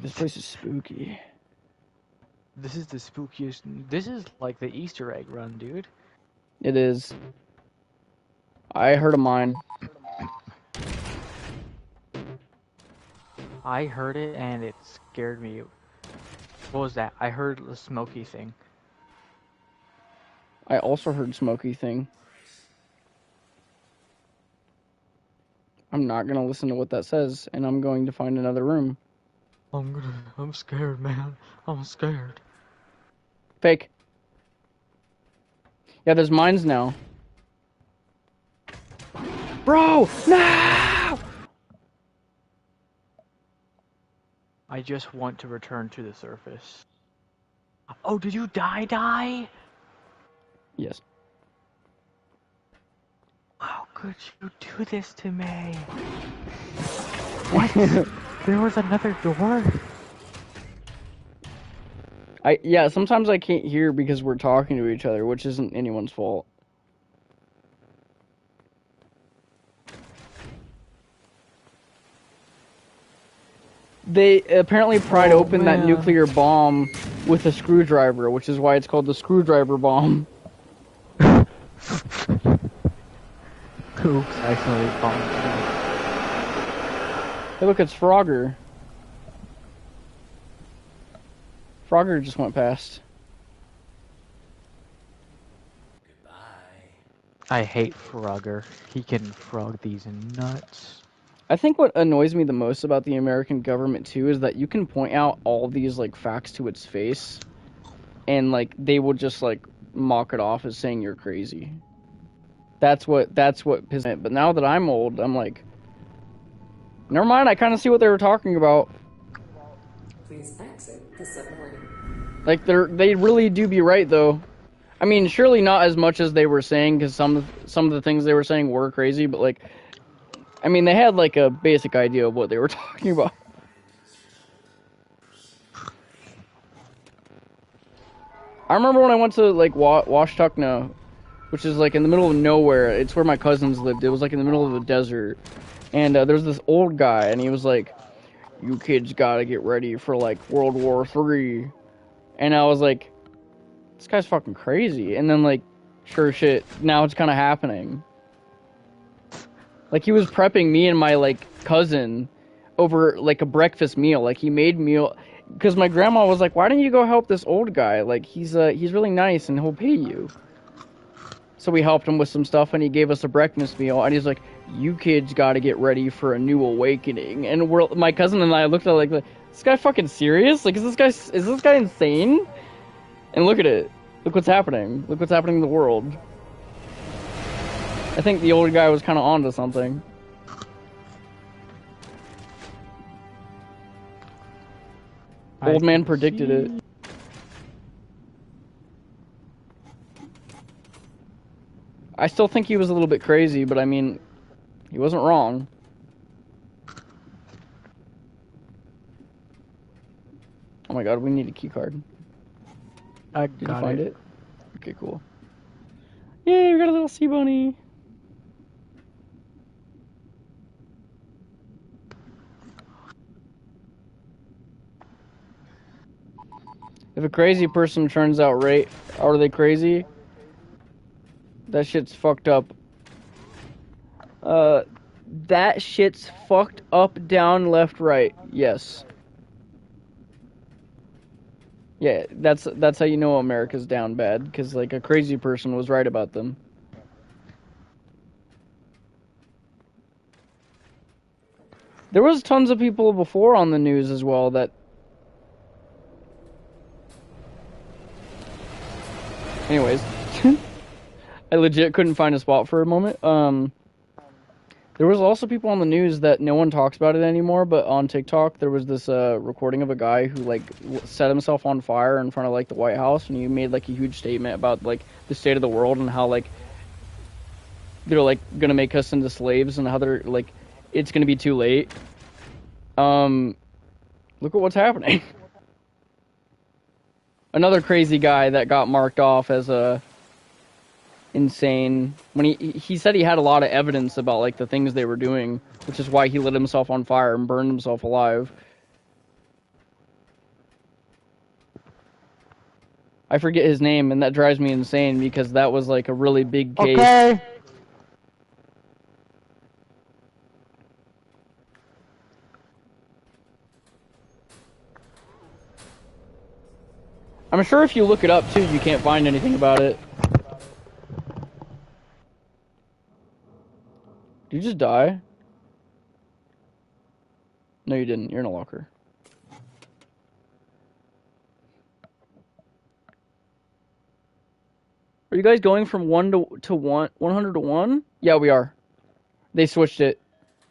This place is spooky. This is the spookiest. This is like the Easter egg run, dude. It is. I heard of mine. I heard it and it scared me. What was that? I heard the smoky thing. I also heard smoky thing. I'm not gonna listen to what that says, and I'm going to find another room. I'm scared, man. I'm scared. Fake. Yeah, there's mines now. Bro, no! I just want to return to the surface. Oh, did you die? Yes. How could you do this to me? What? There was another door? Yeah, sometimes I can't hear because we're talking to each other, which isn't anyone's fault. They apparently pried open that nuclear bomb with a screwdriver, which is why it's called the screwdriver bomb. Oops, I accidentally bombed. Hey, look, it's Frogger. Frogger just went past. I hate Frogger. He can frog these nuts. I think what annoys me the most about the American government too is that you can point out all these like facts to its face, and like they will just like mock it off as saying you're crazy. That's what pisses me. But now that I'm old, I'm like, never mind. I kind of see what they were talking about. Please exit the submarine. Like they really do be right though. I mean, surely not as much as they were saying, because some of the things they were saying were crazy. But like, I mean, they had like a basic idea of what they were talking about. I remember when I went to like Washtukna, which is like in the middle of nowhere. It's where my cousins lived. It was like in the middle of the desert, and there was this old guy, and he was like, "You kids gotta get ready for like World War III," and I was like, "This guy's fucking crazy." And then like, sure shit, now it's kind of happening. Like he was prepping me and my like cousin over like a breakfast meal. Like he made meal. Because my grandma was like, "Why don't you go help this old guy? Like he's really nice and he'll pay you." So we helped him with some stuff, and he gave us a breakfast meal. And he's like, "You kids got to get ready for a new awakening." And my cousin and I looked at it like, "This guy fucking serious? Like, is this guy insane?" And look at it. Look what's happening. Look what's happening in the world. I think the old guy was kind of onto something. Old man predicted it. I still think he was a little bit crazy, but I mean, he wasn't wrong. Oh my god, we need a key card. I Did you got find it? Okay, cool. Yay, we got a little sea bunny. If a crazy person turns out right, are they crazy? That shit's fucked up. That shit's fucked up, down, left, right. Yes. Yeah, that's how you know America's down bad, because like a crazy person was right about them. There was tons of people before on the news as well that Anyways, I legit couldn't find a spot for a moment. There was also people on the news that no one talks about it anymore, but on TikTok there was this recording of a guy who like set himself on fire in front of like the White House, and he made like a huge statement about like the state of the world and how like they're like gonna make us into slaves and how they're like it's gonna be too late. Look at what's happening. Another crazy guy that got marked off as a insane when he said he had a lot of evidence about like the things they were doing, which is why he lit himself on fire and burned himself alive. I forget his name, and that drives me insane because that was like a really big case. Okay. I'm sure if you look it up too, you can't find anything about it. Did you just die? No, you didn't. You're in a locker. Are you guys going from 100 to 1? Yeah, we are. They switched it.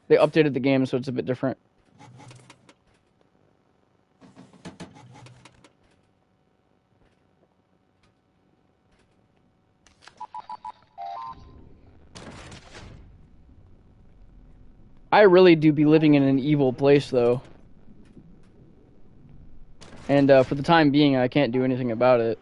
They updated the game, so it's a bit different. I really do be living in an evil place, though. And for the time being, I can't do anything about it.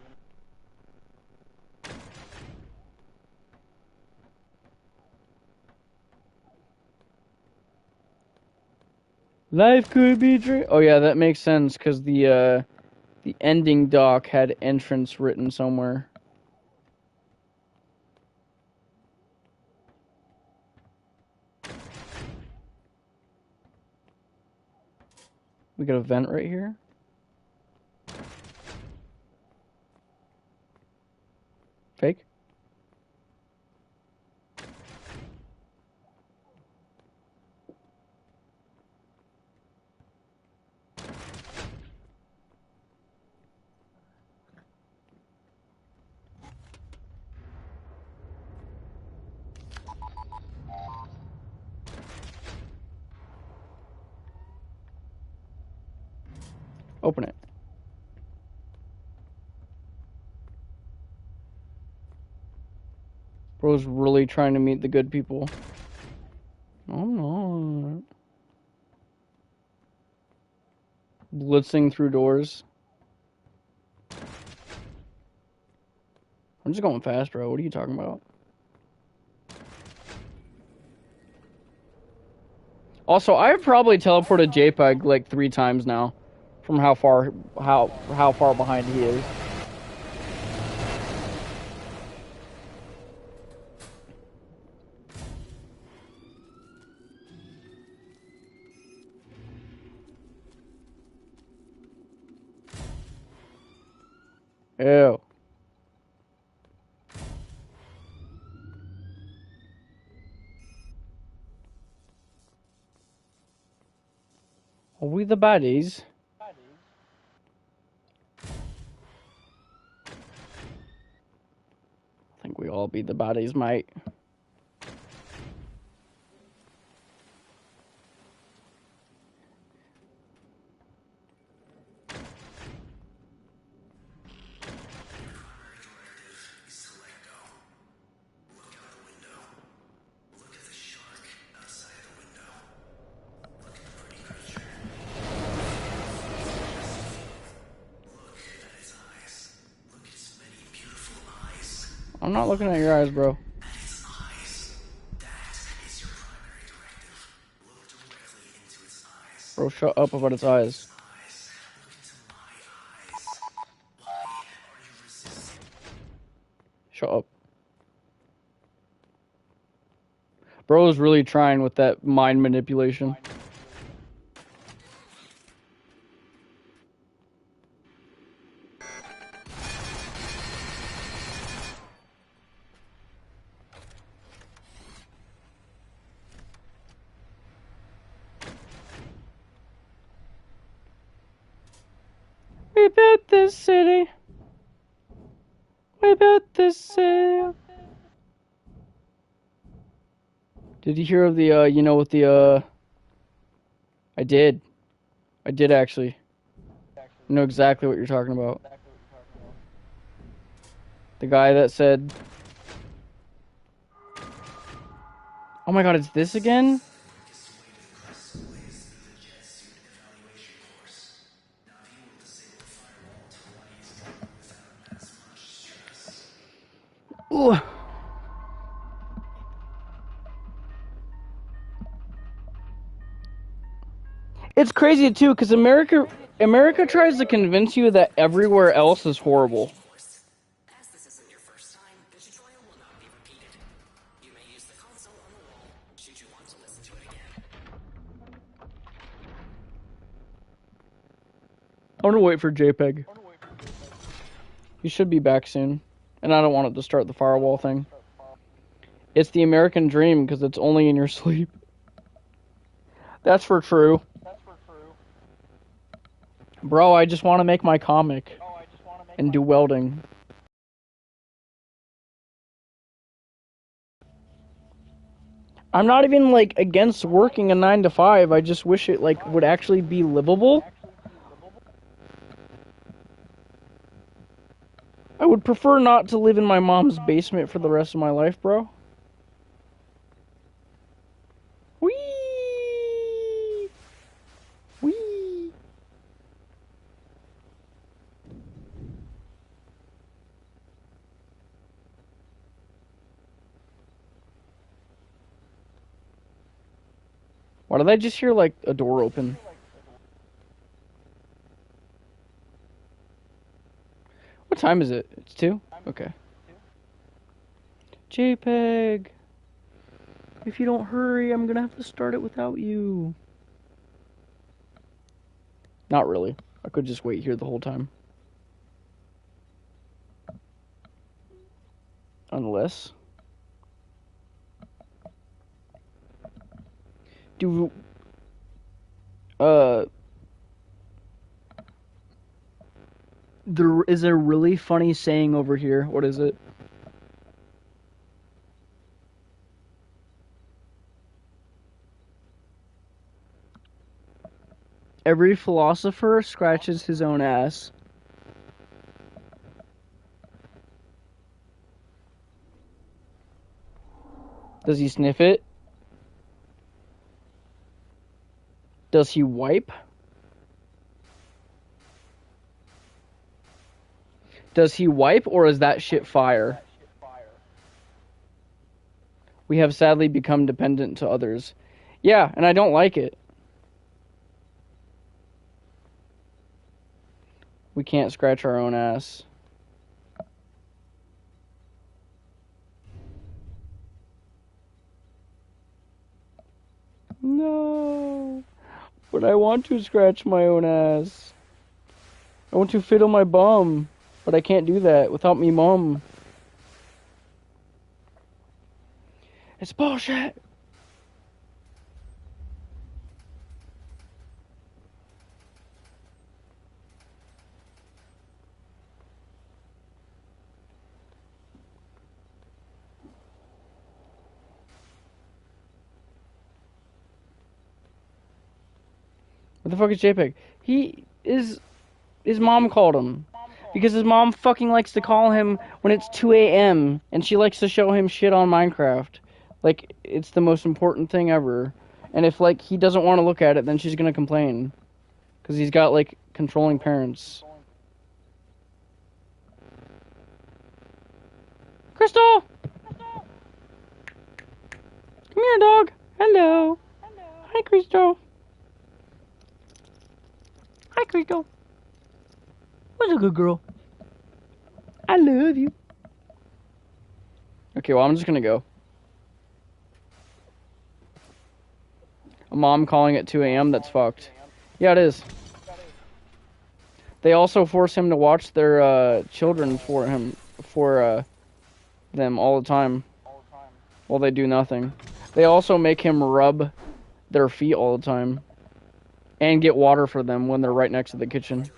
Life could be dream. Oh yeah, that makes sense because the ending doc had entrance written somewhere. We got a vent right here. Fake. Open it. Bro's really trying to meet the good people. I'm not. Blitzing through doors. I'm just going fast, bro. What are you talking about? Also, I've probably teleported JPEG like 3 times now, from how far behind he is. Ew. Are we the baddies? I think we all be the baddies, mate. I'm not looking at your eyes, bro. Bro, shut up about its eyes. Shut up. Bro is really trying with that mind manipulation. We built this city about the sale. Did you hear of the, you know, with the, I did actually. I know exactly what you're talking about. The guy that said, oh my god, it's this again? Ooh. It's crazy too, because America tries to convince you that everywhere else is horrible. As this isn't your first time, the tutorial will not be repeated. You may use the console on the wall should you want to listen to it again. I want to wait for JPEG. He should be back soon. And I don't want it to start the firewall thing. It's the American dream because it's only in your sleep. That's for true. Bro, I just want to make my comic and do welding. I'm not even like against working a 9 to 5. I just wish it like would actually be livable. I would prefer not to live in my mom's basement for the rest of my life, bro. Whee! Whee! Why did I just hear like a door open? What time is it? It's 2? Okay. JPEG! If you don't hurry, I'm gonna have to start it without you. Not really. I could just wait here the whole time. Unless... There is a really funny saying over here. What is it? Every philosopher scratches his own ass. Does he sniff it? Does he wipe? Does he wipe, or is that shit fire? We have sadly become dependent to others. Yeah, and I don't like it. We can't scratch our own ass. No. But I want to scratch my own ass. I want to fiddle my bum. But I can't do that without me mom. It's bullshit. What the fuck is JPEG? His mom called him. Because his mom fucking likes to call him when it's 2 a.m. and she likes to show him shit on Minecraft. Like, it's the most important thing ever. And if, like, he doesn't want to look at it, then she's gonna complain. Because he's got, like, controlling parents. Crystal! Come here, dog. Hello. Hi, Crystal. Hi, Crystal. What's a good girl? I love you. Okay, well, I'm just gonna go. A mom calling at 2 a.m., that's fucked. Yeah, it is. They also force him to watch their children for them all the time. While they do nothing. They also make him rub their feet all the time. And get water for them when they're right next to the kitchen.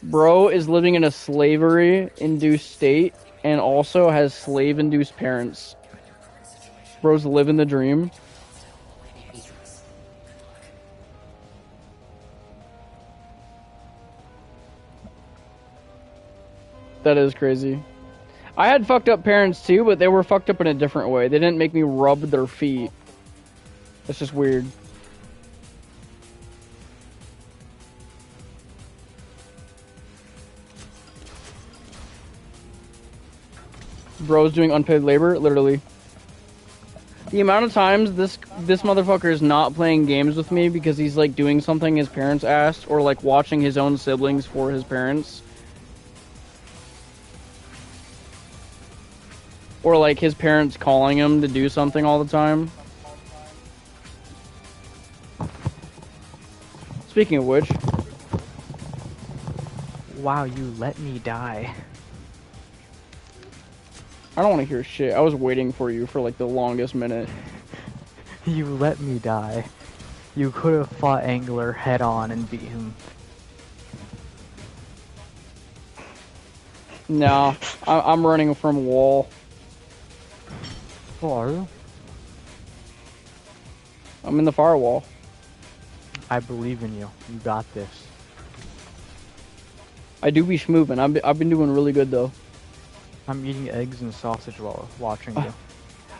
Bro is living in a slavery-induced state and also has slave-induced parents. Bro's living the dream. That is crazy. I had fucked up parents too, but they were fucked up in a different way. They didn't make me rub their feet. That's just weird. Bro's doing unpaid labor, literally. The amount of times this motherfucker is not playing games with me because he's like doing something his parents asked or like watching his own siblings for his parents. Or like his parents calling him to do something all the time. Speaking of which, Wow, you let me die. I don't want to hear shit. I was waiting for you for like the longest minute. You let me die. You could have fought Angler head on and beat him. No, I'm running from wall. Oh, are you? I'm in the firewall. I believe in you. You got this. I do be schmoovin'. I've been doing really good though. I'm eating eggs and sausage while watching you.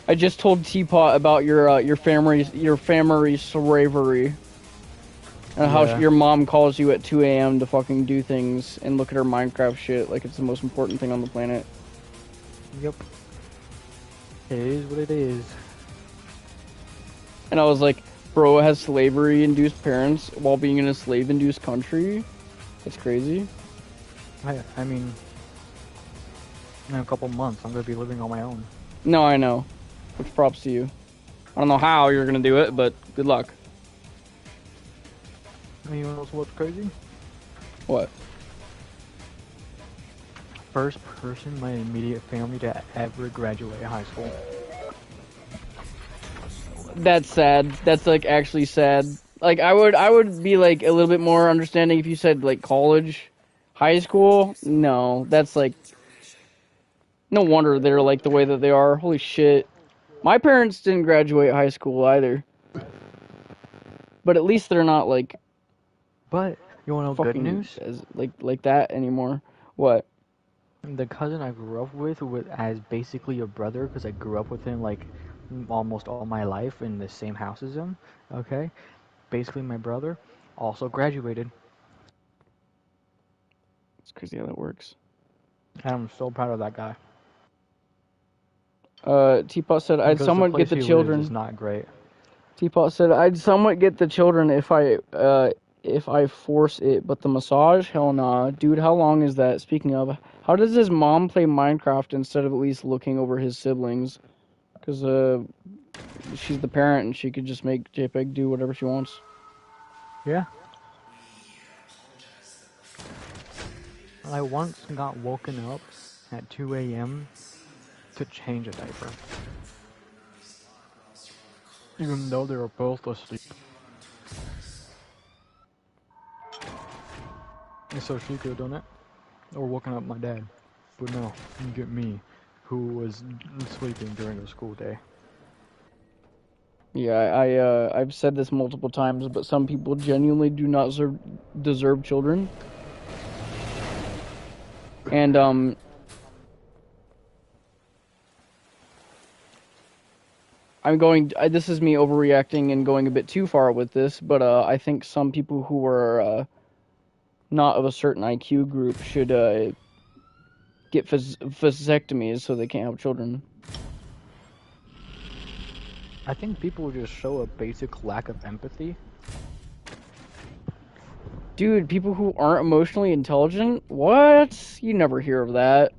I just told Teapot about your family slavery. And how Yeah. your mom calls you at 2 a.m. to fucking do things and look at her Minecraft shit like it's the most important thing on the planet. Yep. It is what it is. And I was like, bro has slavery-induced parents while being in a slave-induced country? That's crazy. I mean, in a couple months, I'm gonna be living on my own. No, I know. Which props to you. I don't know how you're gonna do it, but good luck. Anyone else what's crazy? What? First person in my immediate family to ever graduate high school. That's sad. That's like actually sad. Like I would be like a little bit more understanding if you said like college, high school. No, that's like no wonder they're like the way that they are. Holy shit. My parents didn't graduate high school either. But at least they're not like But you wanna know good fucking news? as like that anymore. What? The cousin I grew up with as basically a brother because I grew up with him like almost all my life in the same house as him. Okay, basically my brother also graduated. It's crazy how that works. And I'm so proud of that guy. Teapot said I'd Because somewhat the get place the he lives children. is not great. Teapot said I'd somewhat get the children if I force it, but the massage, hell nah. Dude, how long is that? Speaking of, how does his mom play Minecraft instead of at least looking over his siblings? Because she's the parent and she could just make JPEG do whatever she wants. Yeah. I once got woken up at 2 a.m. to change a diaper. Even though they were both asleep. And so she could have done it. Or woken up my dad. But no, you get me, who was sleeping during the school day. Yeah, I've said this multiple times, but some people genuinely do not deserve children. And this is me overreacting and going a bit too far with this, but I think some people who are not of a certain IQ group should get vasectomies so they can't have children. I think people just show a basic lack of empathy. Dude, people who aren't emotionally intelligent? What? You never hear of that.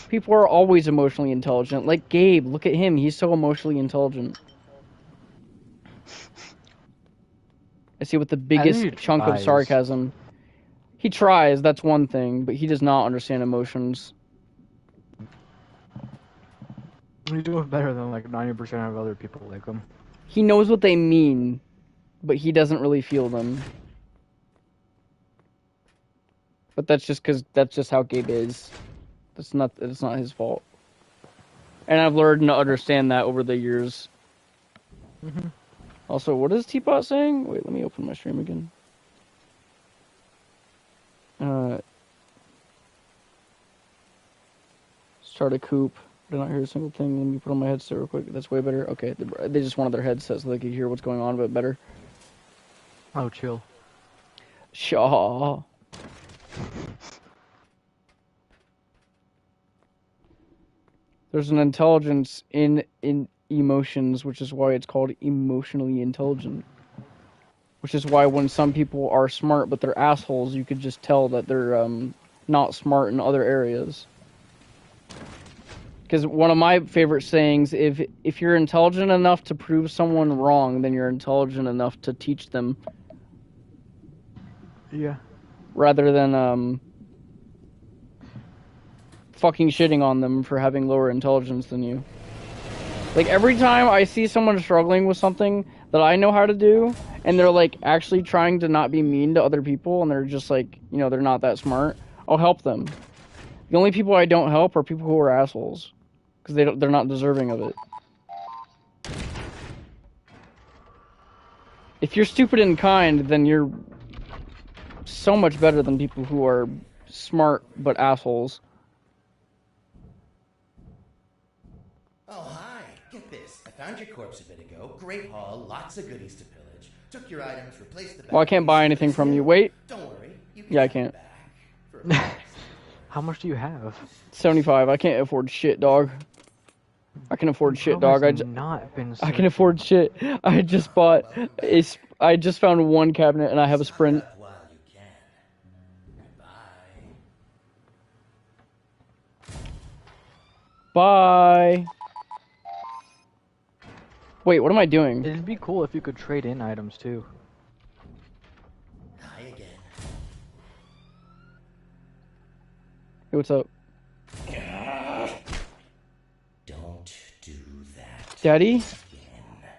People are always emotionally intelligent. Like Gabe, look at him. He's so emotionally intelligent. I see with the biggest he chunk of tries. sarcasm. He tries, that's one thing, but he does not understand emotions. He's doing better than like 90% of other people like him. He knows what they mean, but he doesn't really feel them. But that's just because that's just how Gabe is. It's not his fault. And I've learned to understand that over the years. Mm-hmm. Also, what is Teapot saying? Wait, let me open my stream again. Start a coop. Did not hear a single thing. Let me put on my headset real quick. That's way better. Okay, they just wanted their headset so they could hear what's going on, but better. Oh, chill. Shaw. There's an intelligence in emotions, which is why it's called emotionally intelligent. Which is why when some people are smart but they're assholes, you could just tell that they're not smart in other areas. Because one of my favorite sayings, if you're intelligent enough to prove someone wrong, then you're intelligent enough to teach them. Yeah. Rather than fucking shitting on them for having lower intelligence than you. Like, every time I see someone struggling with something that I know how to do, and they're, like, actually trying to not be mean to other people, and they're just, like, you know, they're not that smart, I'll help them. The only people I don't help are people who are assholes. Because they're not deserving of it. If you're stupid and kind, then you're so much better than people who are smart but assholes. Oh, hi. Get this. I found your corpse a bit ago. Great haul, lots of goodies to pillage. Took your items, replaced the Well, I can't buy anything from you. Wait. Don't worry. You can Yeah, I have it can't. back for a price. How much do you have? 75. I can't afford shit, dog. I can afford shit, dog. Not been I can afford shit. I just bought I just found one cabinet and I have a Sprint. Stock up while you can. Goodbye. Bye. Wait, what am I doing? It'd be cool if you could trade in items too. Hi again. Hey, what's up? Don't do that. Daddy? Again.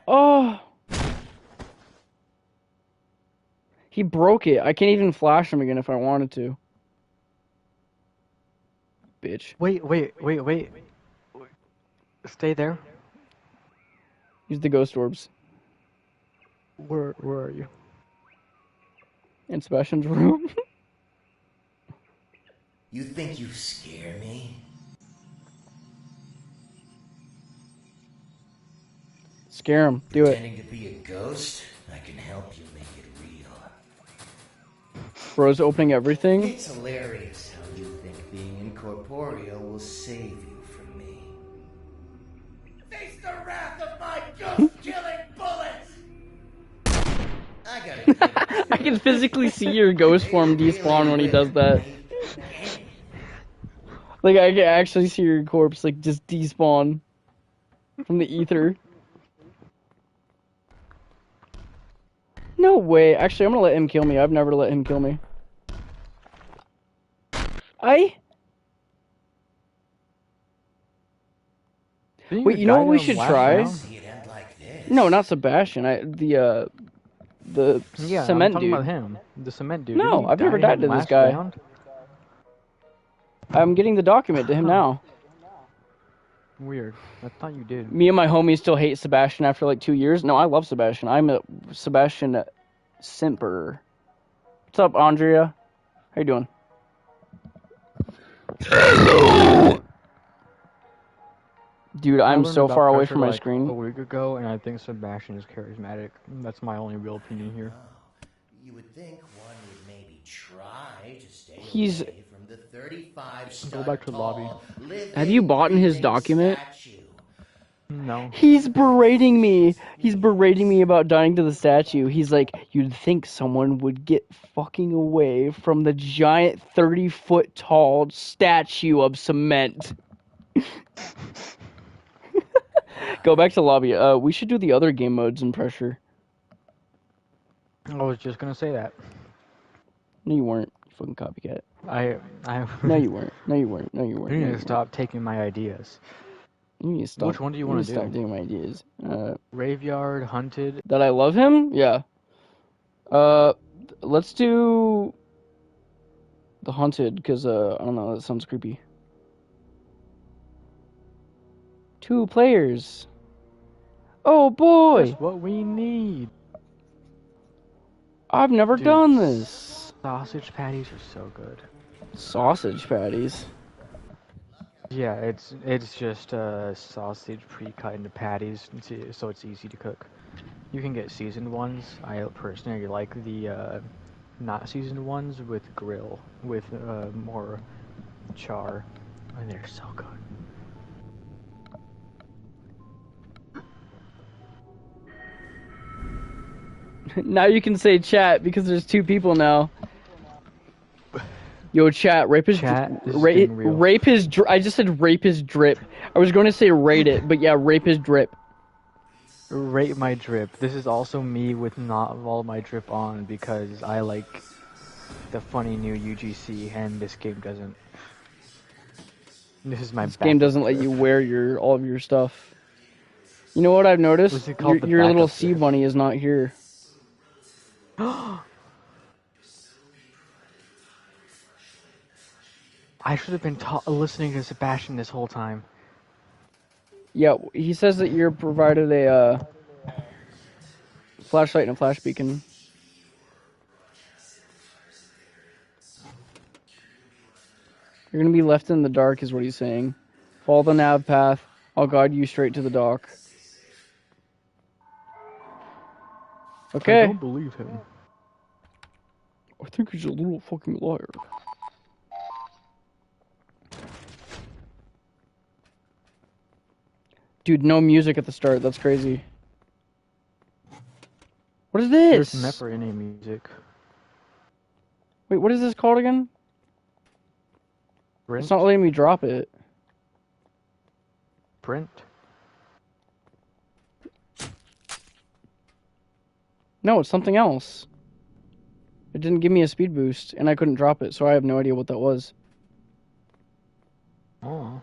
Oh. He broke it. I can't even flash him again if I wanted to. Bitch. Wait. Stay there. Use the ghost orbs. Where are you? In Sebastian's room. You think you scare me? Scare him. Do it. Pretending to be a ghost? I can help you make it real. Bro's opening everything. It's hilarious how you think being incorporeal will save you from me. Face the wrath of my ghost-killing bullets! I gotta give it to I can physically see your ghost form despawn when he does that. Like, I can actually see your corpse, like, just despawn from the ether. No way. Actually, I'm gonna let him kill me. I've never let him kill me. Wait, you know what we should try? See it end like this. No, not Sebastian. The Yeah, cement I'm talking dude. about him. The cement dude. No, Didn't he I've never die died in to the this last guy. round? I'm getting the document to him now. Weird. I thought you did. Me and my homies still hate Sebastian after like 2 years. No, I love Sebastian. I'm a Sebastian simper. What's up, Andrea? How you doing? Dude, I I'm learned so about far away pressure, from my like, screen. a week ago, and I think Sebastian is charismatic. That's my only real opinion here. You would think one would maybe try to stay He's- away from the 35 Go back to the lobby. Have you bought in his living document? statue. No. He's berating me. He's berating me about dying to the statue. He's like, you'd think someone would get fucking away from the giant 30-foot tall statue of cement. Go back to lobby. We should do the other game modes in pressure. I was just gonna say that. No, you weren't. You fucking copycat. I No, you weren't. No, you weren't. No, you weren't. You No, need you to stop taking my ideas. weren't. You need to stop. Which one do you need wanna to stop do? doing my ideas. Graveyard, Hunted. That I love him? Yeah. Let's do... The haunted, because I don't know, that sounds creepy. 2 players. Oh boy, That's what we need. I've never Dude, done this. Sausage patties are so good. Sausage patties. Yeah, it's just sausage pre-cut into patties, so it's easy to cook. You can get seasoned ones. I personally like the not seasoned ones with grill, with more char, and they're so good. Now you can say chat because there's 2 people now. Yo, chat, rape his Chat, this is getting real. rape his I just said rape his drip. I was going to say rate it, but yeah, rape his drip. Rate my drip. This is also me with not all my drip on because I like the funny new UGC and this game doesn't. This is my This game doesn't backup let you drip. wear all of your stuff. You know what I've noticed? What's it called? The Your little backup sea drip. bunny is not here. I should have been listening to Sebastian this whole time. Yeah, he says that you're provided a flashlight and a flash beacon. You're gonna be left in the dark, is what he's saying. Follow the nav path. I'll guide you straight to the dock. I Okay. don't believe him. I think he's a little fucking liar. Dude, no music at the start. That's crazy. What is this? There's never any music. Wait, what is this called again? Brent? It's not letting me drop it. Brent? No, it's something else. It didn't give me a speed boost, and I couldn't drop it, so I have no idea what that was. Oh.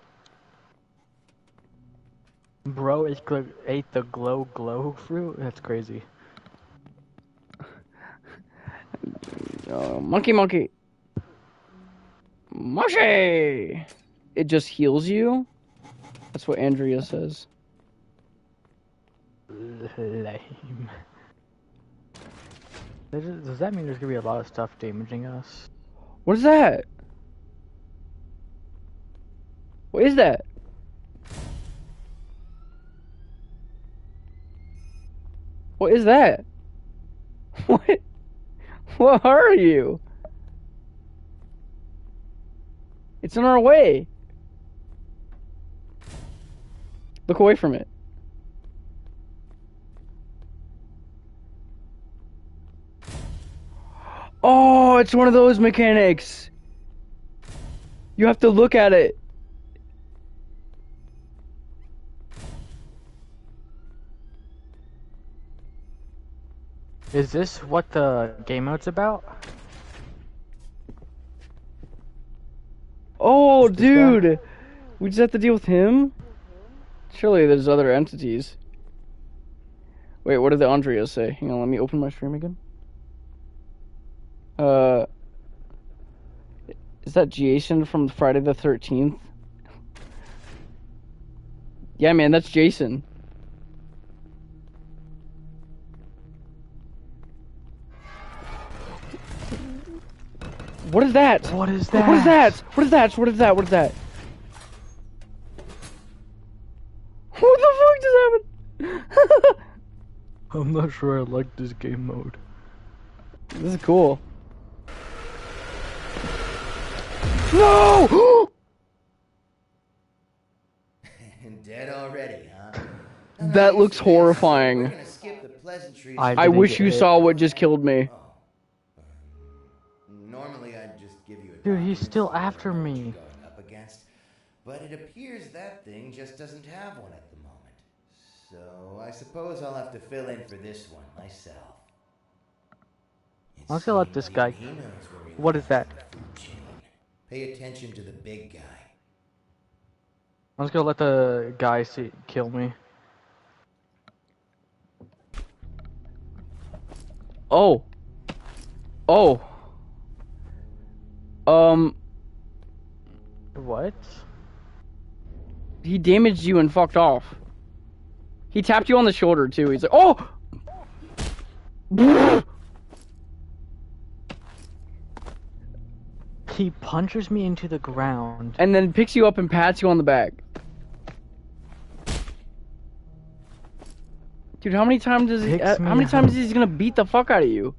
Bro ate the glow fruit? That's crazy. Monkey. Mushy! It just heals you? That's what Andrea says. Lame. Does that mean there's gonna be a lot of stuff damaging us? What is that? What is that? What is that? What? What are you? It's in our way. Look away from it. Oh, it's one of those mechanics. You have to look at it. Is this what the game mode's about? Oh, Is this guy? dude. We just have to deal with him? Surely there's other entities. Wait, what did the Andreas say? Hang on, let me open my stream again. Is that Jason from Friday the 13th? Yeah, man, that's Jason. What is that? What is that? What is that? What is that? What is that? What is that? What the fuck just happened? I'm not sure I like this game mode. This is cool. No! Dead already, huh? That looks horrifying. We're gonna skip the pleasantries. I I didn't wish get you hit. saw what just killed me. Normally I'd just give you a Dude, he's document still so you know after what me. you're going up against, but it appears that thing just doesn't have one at the moment. So I suppose I'll have to fill in for this one myself. It I'm just gonna let seems this even guy. he knows where he What is that? left the food chain. Pay attention to the big guy. I'm just gonna let the guy kill me. Oh. Oh. What? He damaged you and fucked off. He tapped you on the shoulder too. He's like, oh! He punches me into the ground. And then picks you up and pats you on the back. Dude, how many times is he? How many times is he gonna beat the fuck out of you?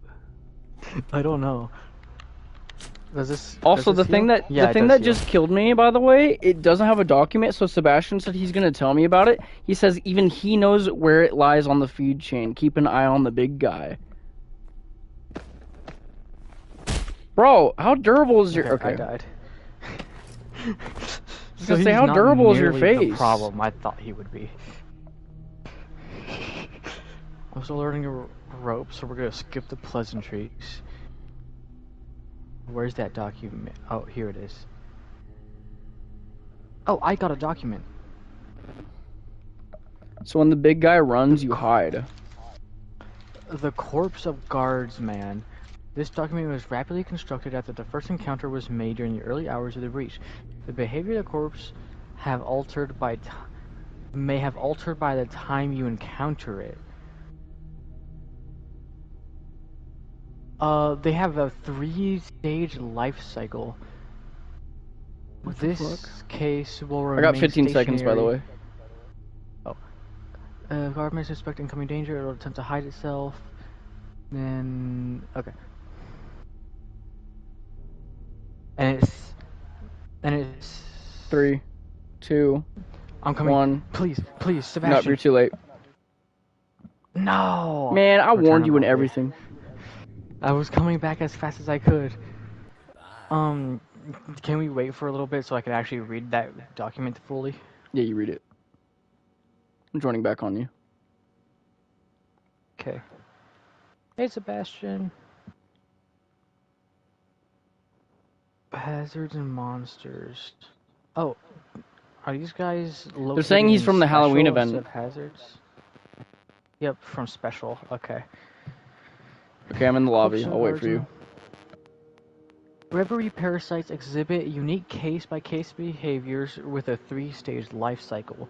I don't know. Also, the thing that just killed me, by the way, it doesn't have a document. So Sebastian said he's gonna tell me about it. He says even he knows where it lies on the feed chain. Keep an eye on the big guy. Bro, how durable is your? Okay, I died. So say how durable is your face? The problem I thought he would be. I'm still learning a rope, so we're gonna skip the pleasantries. Where's that document? Oh, here it is. Oh, I got a document. So when the big guy runs, you hide. The corpse of guardsman. This document was rapidly constructed after the first encounter was made during the early hours of the breach. The behavior of the corpse may have altered by the time you encounter it. They have a 3-stage life cycle. This case will remain I got 15 seconds, by the way. Oh. Guard may suspect incoming danger. It will attempt to hide itself. Then... Okay. And it's... 3, 2, I'm coming. 1. Please, Sebastian. No, you're too late. No! Man, I warned you and everything. I was coming back as fast as I could. Can we wait for a little bit so I can actually read that document fully? Yeah, you read it. I'm joining back on you. Okay. Hey, Sebastian. Hazards and monsters. Oh, are these guys located? They're saying he's from the Halloween event. Of hazards? Yep, from special. Okay. Okay, I'm in the lobby. I'll wait for you. Reverie parasites exhibit unique case-by-case behaviors with a 3-stage life cycle.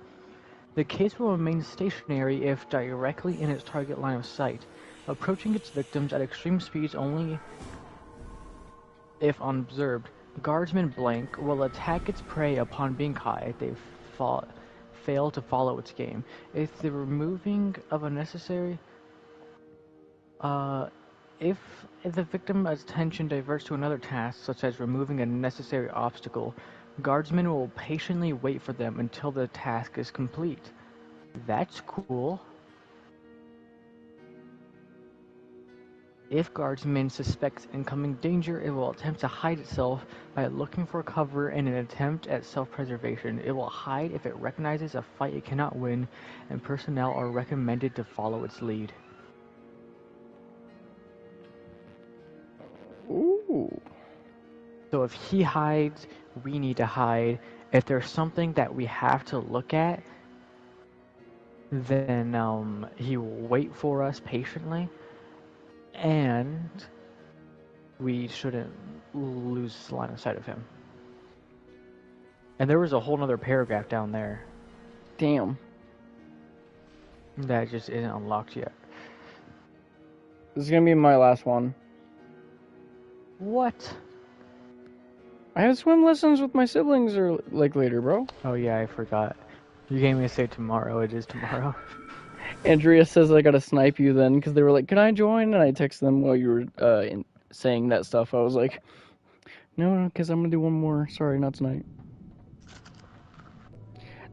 The case will remain stationary if directly in its target line of sight, approaching its victims at extreme speeds only if unobserved. Guardsman Blank will attack its prey upon being caught if they fail to follow its game. If the removing of unnecessary... If the victim's attention diverts to another task, such as removing a necessary obstacle, guardsmen will patiently wait for them until the task is complete. That's cool. If guardsmen suspects incoming danger, it will attempt to hide itself by looking for cover in an attempt at self-preservation. It will hide if it recognizes a fight it cannot win, and personnel are recommended to follow its lead. Ooh. So if he hides, we need to hide. If there's something that we have to look at, then he will wait for us patiently, and we shouldn't lose line of sight of him. And there was a whole nother paragraph down there. Damn. That just isn't unlocked yet. This is gonna be my last one. What? I have swim lessons with my siblings or like later, bro. Oh yeah, I forgot. You gave me to say tomorrow. It is tomorrow. Andrea says I gotta snipe you then because they were like, "Can I join?" And I texted them while you were saying that stuff. I was like, "No, because I'm gonna do one more. Sorry, not tonight."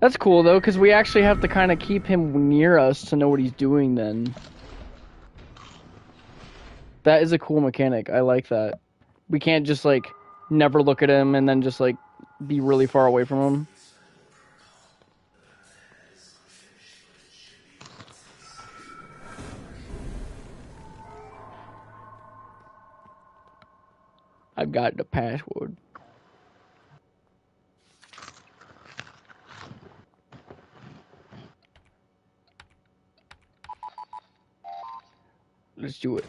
That's cool though, because we actually have to kind of keep him near us to know what he's doing. Then that is a cool mechanic. I like that. We can't just like never look at him and then just like be really far away from him. I've got the password. Let's do it.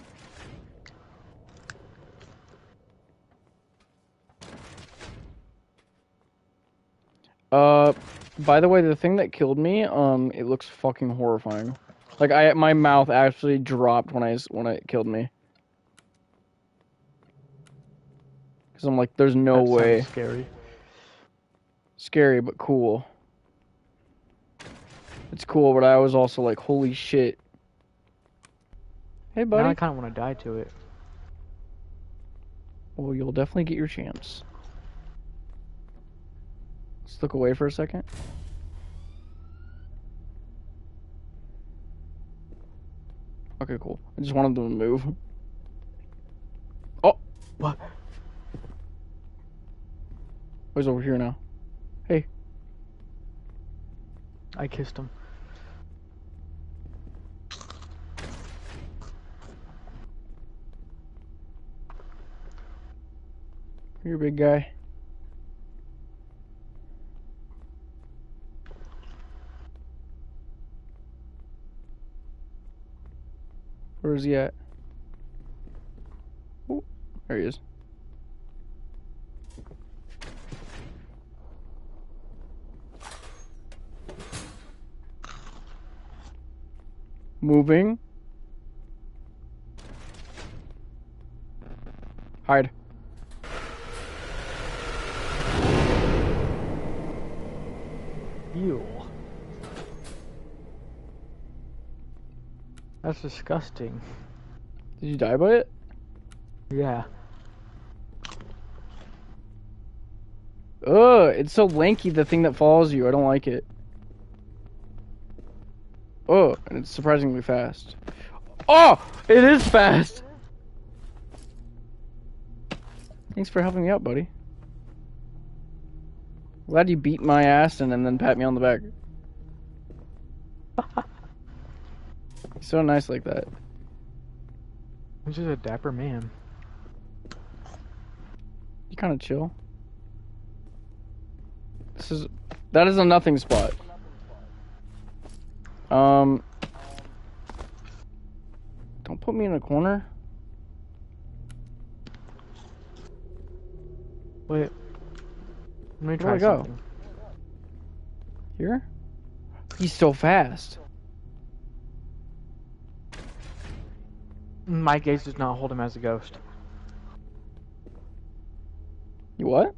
By the way, the thing that killed me, it looks fucking horrifying. Like my mouth actually dropped when it killed me. Cause I'm like, there's no That way. sounds scary. Scary but cool. It's cool, but I was also like, holy shit. Hey, Now I buddy. kind of want to die to it. Well, you'll definitely get your chance. Let's look away for a second. Okay, cool. I just wanted them to move. Oh! What? He's over here now. Hey. I kissed him. You're a big guy. Where is he at? Oh, there he is. Moving. Hide. Ew. That's disgusting. Did you die by it? Yeah. Ugh, it's so lanky, the thing that follows you. I don't like it. Oh, and it's surprisingly fast. Oh, it is fast! Thanks for helping me out, buddy. Glad you beat my ass and then pat me on the back. So nice like that. He's just a dapper man. You kind of chill. That is a nothing spot. Don't put me in a corner. Wait. Let me try Where'd I go? something. Here? He's so fast. My gaze does not hold him as a ghost. You what?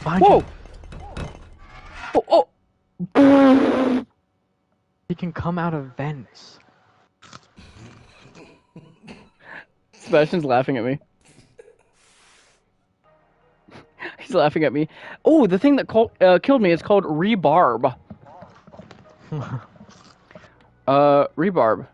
Behind Whoa! you. Oh! He can come out of vents. Sebastian's laughing at me. He's laughing at me. Oh, the thing that killed me is called rebarb. Rebarb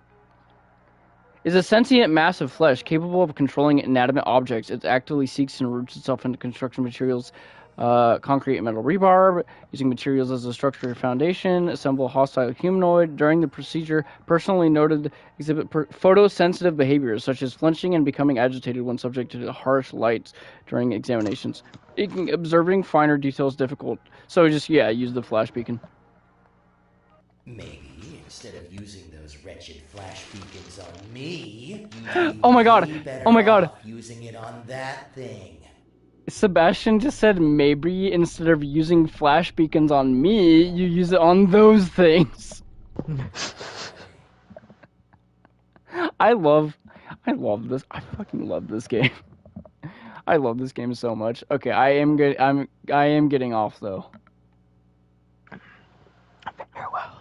is a sentient mass of flesh capable of controlling inanimate objects. It actively seeks and roots itself into construction materials, concrete and metal. Rebarb, using materials as a structure foundation, assemble a hostile humanoid. During the procedure, personally noted exhibit photosensitive behaviors, such as flinching and becoming agitated when subject to harsh lights during examinations. Observing finer details difficult. So just, yeah, use the flash beacon. Maybe instead of using those wretched flash beacons on me, Oh my god! Oh my god! using it on that thing. Sebastian just said maybe instead of using flash beacons on me, you use it on those things. I love this. I fucking love this game. I love this game so much. Okay, I am getting off though. Farewell.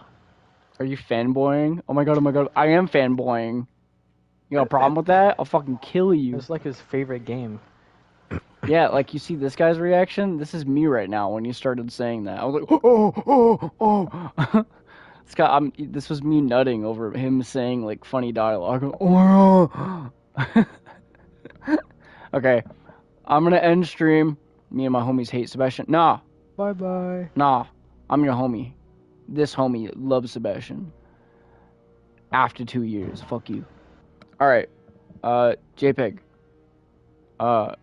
Are you fanboying? Oh my god, I am fanboying. You got a problem with that? I'll fucking kill you. It's like his favorite game. Yeah, like you see this guy's reaction? This is me right now when you started saying that. I was like, oh. This was me nutting over him saying like funny dialogue. Oh. Okay, I'm gonna end stream. Me and my homies hate Sebastian. Nah, Bye-bye. nah, I'm your homie. This homie loves Sebastian. After 2 years, fuck you. Alright, JPEG. I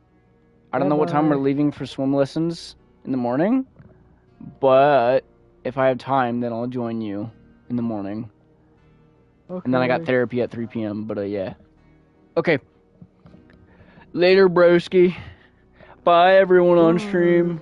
don't know what time we're leaving for swim lessons in the morning, but if I have time, then I'll join you in the morning. Okay. And then I got therapy at 3 p.m., but yeah. Okay. Later, broski. Bye, everyone on stream.